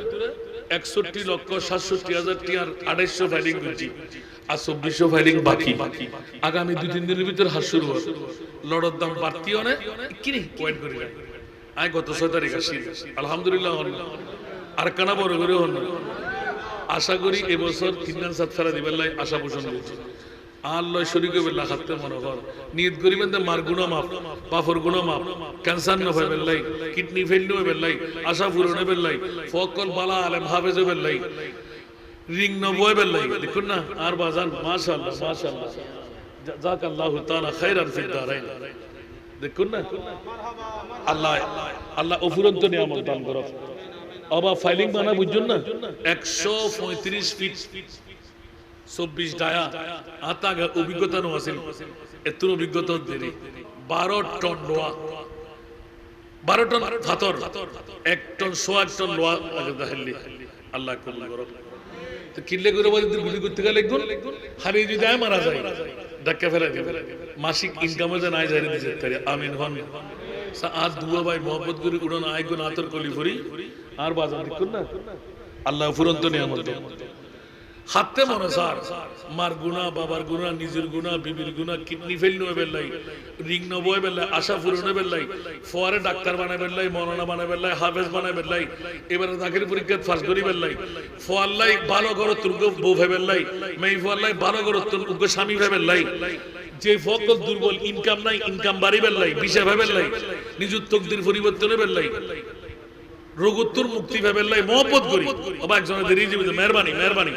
61,67,000 টাকার 250 ফাইলিং করছি আর 2400 ফাইলিং বাকি আগামী 2-3 দিনের ভিতর হাস শুরু হবে লড়র দাম বাড়তি হনে কিনি ওয়েট করি আই গত 6 তারিখ আসি আলহামদুলিল্লাহ আর কানা বড় করে হন আশা করি এবছর 3-7 ফেরা দিবেন লাই আশা পোষণ করছি আল্লাহ শরীকে বেলা খাতে মনে কর নিয়ত করিবেন তো মার গুনাহ মাফ পাপর গুনাহ মাফ ক্যান্সার না হয় বেলাই কিডনি ফেল না হয় বেলাই আশা পূরণ হবে বেলাই ফকল বালা আলেম হাফেজ হবে বেলাই রিং না বয় বেলাই দেখুন না আর বাজান মাশাআল্লাহ মাশাআল্লাহ জাযাকাল্লাহু তাআলা খাইরান ফিদ দারাইন দেখুন না আল্লাহ আল্লাহ অফুরন্ত নিয়ামত দান করো আবা ফাইলিং বানা বুঝুন না 135 ফিট 24 ডায়া আতা অভিজ্ঞতা নো আছে এত অভিজ্ঞতা দেরি 12 টন লোহা 12 টন পাথর 1 টন 100 টন লোহা দাহলি আল্লাহ কবুল করো তো কিল্লে করে বলি গুলি করতে গেলে একদম হারিয়ে যদি যায় মারা যায় ধাক্কা ফেলা দিবে মাসিক ইনকামে যে নাই জারি দিতে পারে আমিন হন আজ দুয়া ভাই মোহাম্মদ করে উড়ান আইগুন আতর কলি ভরি আর বাজার দেখুন না আল্লাহ ফুরন্ত নিয়ামত হাতে মনে স্যার মার গুনাহ বাবার গুনাহ নিজের গুনাহ বিবির গুনাহ কিডনি ফেল নয় বেলাই রিং নবয় বেলাই আশা পূরণ বেলাই ফোয়ারে ডাক্তার বানায় বেলাই মৌলানা বানায় বেলাই হাফেজ বানায় বেলাই এবারে চাকরি পরীক্ষা পাস করি বেলাই ফোয়াল্লাই ভালো করো তুর্গ বউ ভে বেলাই মেই ফোয়াল্লাই ভালো করো তুর্গ স্বামী ভে বেলাই যে ফকল দুর্বল ইনকাম নাই ইনকাম বাড়ি বেলাই বিষয় ভে বেলাই নিজের তকদির পরিবর্তন বেলাই রোগোত্তর মুক্তি ভেবেলাই মহব্বত করি বাবা একজনের দেরিয়ে যাবে মেহরবানি মেহরবানি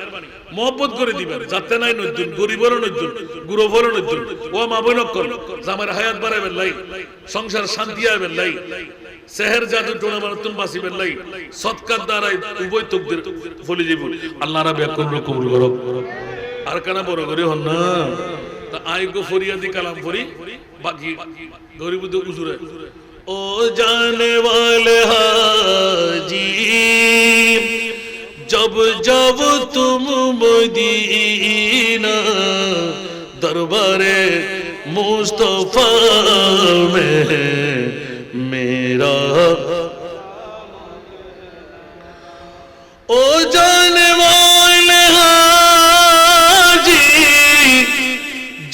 মহব্বত করে দিবেন যাতে নাই নজুন গরিবেরও নজুন গুরুবরও নজুন ও মা বোন কর জামার হায়াত বাড়াবেন লাই সংসার শান্তি আইবেন লাই সেহের জাদু টোনা মানতুন বাসিবেন লাই সৎকার দ্বারাই উভয় তকদির ফলি যাইব আল্লাহ রাব্বি কবুল করো আর কানা বড় করে হন না তা আইগো ফরিয়াদি কালাম ফরি বাকি গরিবুদ উজুরে ओ जाने वाले हाजी जब जब तुम मदीना दरबारे मुस्तफा में मेरा ओ जाने वाले हाजी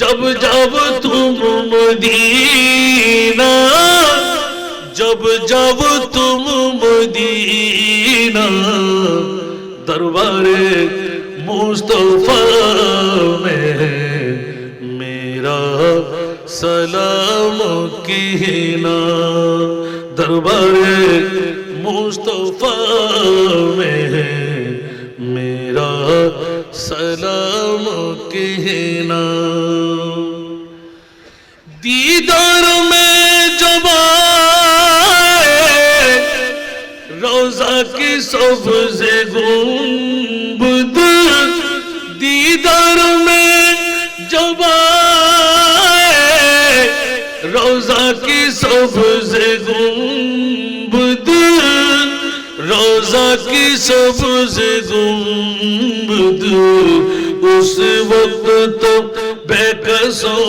जब जब तुम मदीना जब जब तुम मदीना दरबारे मुस्तफा में मेरा सलाम कहना दरबारे मुस्तफा में मेरा सलाम कहना दीदार में जब रोजा की सबसे गुंबद दीदार में जब रोजा की सबसे गुंबद रोजा की सबसे गुंबद उस वक्त तो बेकसों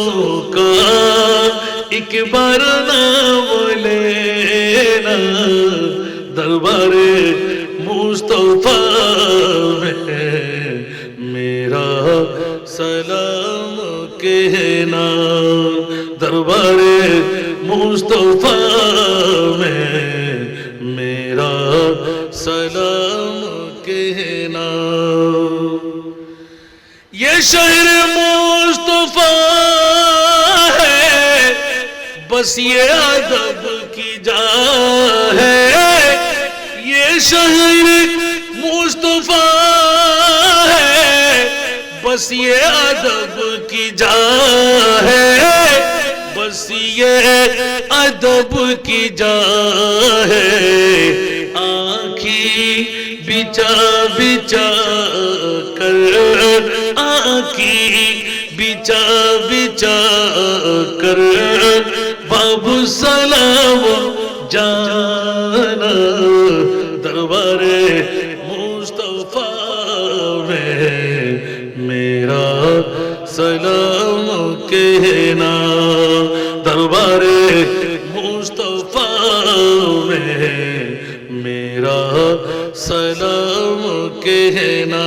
का एक बार नाम लेना दरबारे मुस्तफा में मेरा दरबारे मुस्तफा में मेरा सलाम कहना। ये शहर मुस्तफा है, बस ये अदब की जा है। ये शहर मुस्तफा है, बस ये अदब की जा है, बस ये अदब की जा है। आँखी बिचा बिचा कर, आँखी बिचा बिचा कर बाबू सलाम जाना। दरबारे मुस्तफा में मेरा सलाम कहना। दरबारे मुस्तफा में मेरा सलाम कहना।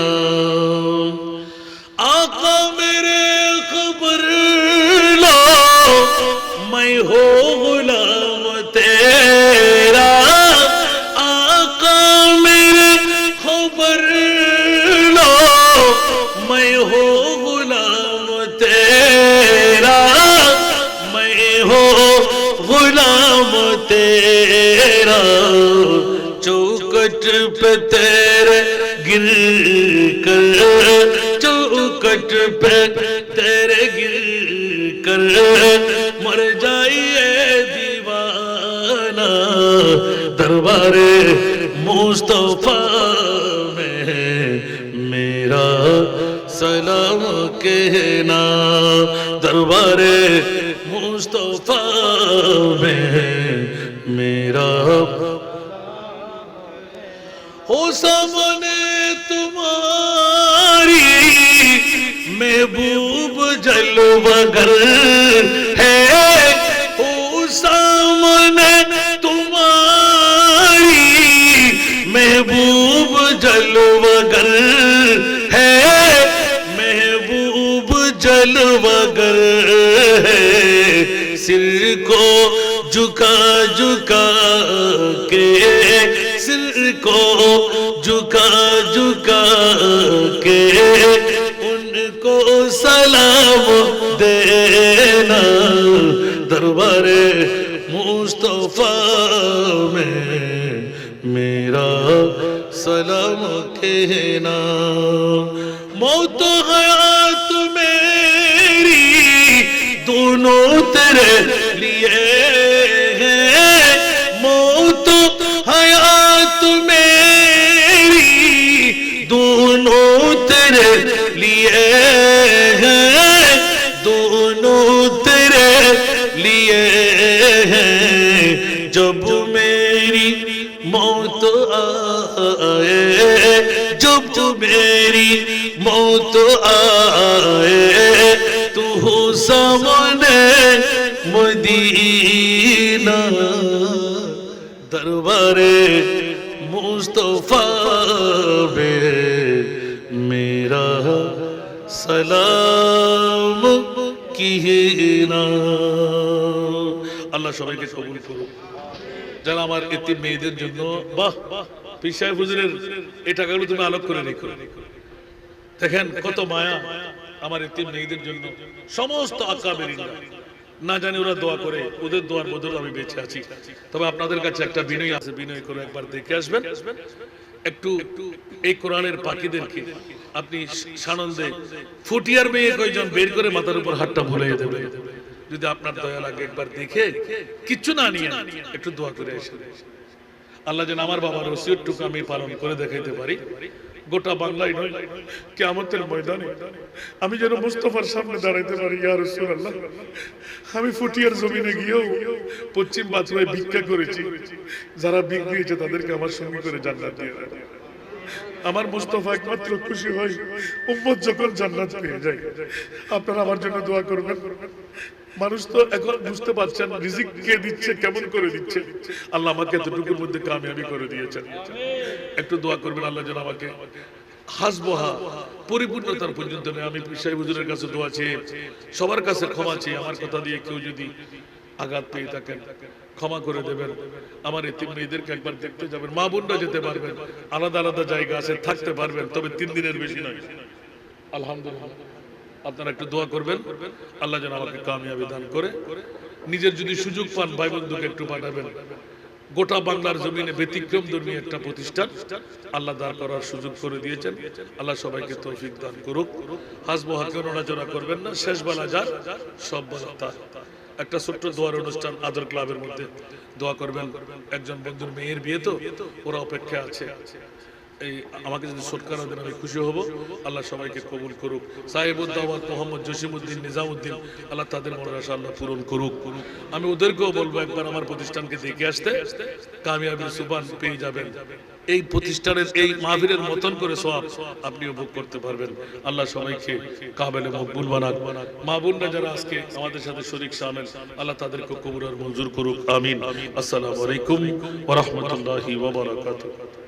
आका मेरे खबर लो, मैं हो गुलाम तेरा। आका मेरे खबर लो, मैं हो गुलाम तेरा, मैं हो गुलाम तेरा। चौखट पे तेरे गिर कर, चौखट पे तेरे गिर कर मर जाइए दीवाना। दरबारे मुस्तफा में मेरा सलाम कहना। दरबारे मुस्तफा में मेरा हो सामने तुम्हारी महबूब जलवागर है। हो सामने तुम्हारी महबूब जलवागर है, महबूब जलवागर है। सिर को झुका झुका के, सिर को झुका झुका के उनको सलाम देना। दरबारे मुस्तफा में मेरा सलाम कहना। मौत हयात मेरी दोनों तेरे लिए हैं। मौत हयात मेरी दोनों तेरे लिए हैं, दोनों तेरे लिए हैं। जब मेरी मौत आए, जब मेरी मौत आए, तू हो सामने मदीना। दरबारे मुस्तफा में मेरा सलाम कहना। আল্লাহ সবাইকে কবুল করুন। যারা আমার এতিম মেয়েদের জন্য, বাহ পীর সাহেব হুজুরের এই টাকাগুলো তুমি আলোক করে রেখো। দেখেন কত মায়া আমার এতিম মেয়েদের জন্য। সমস্ত আকাবেরিনরা না জানি ওরা দোয়া করে, ওদের দোয়ার বদলে আমি বেঁচে আছি। তবে আপনাদের কাছে একটা বিনয় আছে, বিনয় করে একবার দেখে আসবেন। একটু এই কোরআনের পাখিদেরকে আপনি সানন্দে ফুটিয়ার মেয়ে কয়জন বের করে মাথার উপর হাতটা ভুলিয়ে দেবেন। যদি আপনার দয়া লাগে একবার দেখে, কিচ্ছু না নিয়ে একটু দোয়া করে এসে আল্লাহ যেন আমার বাবার ওসিয়তটুকু আমি পালন করে দেখাইতে পারি। গোটা বাংলায় নয়, কিয়ামতের ময়দানে আমি যেন মুস্তাফার সামনে দাঁড়াইতে পারি। ইয়া রাসূলুল্লাহ, আমি ফুটিয়ার জমিনে গিয়েও পশ্চিম বাঁচড়ায় ভিক্ষা করেছি, যারা ভিক দিয়েছে তাদেরকে আমার সঙ্গে করে জান্নাত দিয়ে দেয়। আমার মুস্তাফা একমাত্র খুশি হয় উম্মত যখন জান্নাত পেয়ে যায়। আপনারা আমার জন্য দোয়া করবেন। মানুষ তো এখন বুঝতে পারছেন রিজিক কে দিচ্ছে, কেমন করে দিচ্ছে। আল্লাহ আমাকে এতটুকুর মধ্যে কামিয়াবি করে দিয়েছেন। একটু দোয়া করবেন আল্লাহ যেন আমাকে হাসবহা পরিপূর্ণতার পর্যন্ত নেই। আমি পীর সাহেব হুজুরের কাছে দোয়া চেয়ে, সবার কাছে ক্ষমা চেয়ে, আমার কথা দিয়ে কেউ যদি আঘাত পেয়ে থাকেন ক্ষমা করে দেবেন। আমার এতিম মেয়েদেরকে একবার দেখতে যাবেন, মা বোনরা যেতে পারবেন, আলাদা আলাদা জায়গা আছে, থাকতে পারবেন, তবে 3 দিনের বেশি নয়। আলহামদুলিল্লাহ, আপনারা একটু দোয়া করবেন, আল্লাহ যেন আমাকে কামিয়াবি দান করে। নিজের যদি সুযোগ পান ভাই বন্ধুকে একটু পাঠাবেন। গোটা বাংলার জমিনে ব্যতিক্রম ধর্মী একটা প্রতিষ্ঠান আল্লাহ দাঁড় করার সুযোগ করে দিয়েছেন। আল্লাহ সবাইকে তৌফিক দান করুক। হাসবো হাকে নড়াচড়া করবেন না, শেষ বেলা যার সব বেলা তার। একটা ছোট্ট দোয়ার অনুষ্ঠান আদর ক্লাবের মধ্যে দোয়া করবেন। একজন বন্ধুর মেয়ের বিয়ে, তো ওরা অপেক্ষা আছে। এই আমাকে যদি সরকার দেন আমি খুশি হব। আল্লাহ সবাইকে কবুল করুক। সাহেবুদ দাওয়াত মোহাম্মদ জসিমউদ্দিন নিজামউদ্দিন, আল্লাহ তাদের মনের আশা আল্লাহ পূরণ করুক। আমি ওদেরকেও বলবো একবার আমার প্রতিষ্ঠানকে দেখে আসতে, কামিয়াবির সুবান পেয়ে যাবেন। এই প্রতিষ্ঠানের এই মাহফিলের মতন করে সওয়াব আপনিও ভোগ করতে পারবেন। আল্লাহ সবাইকে কাবেলে মকবুল বানাক। মা বোনরা যারা আজকে আমাদের সাথে শরীক শামিল, আল্লাহ তাদেরকে কবুল আর মঞ্জুর করুক। আমিন। আসসালামু আলাইকুম ওয়া রাহমাতুল্লাহি ওয়া বারাকাতুহু।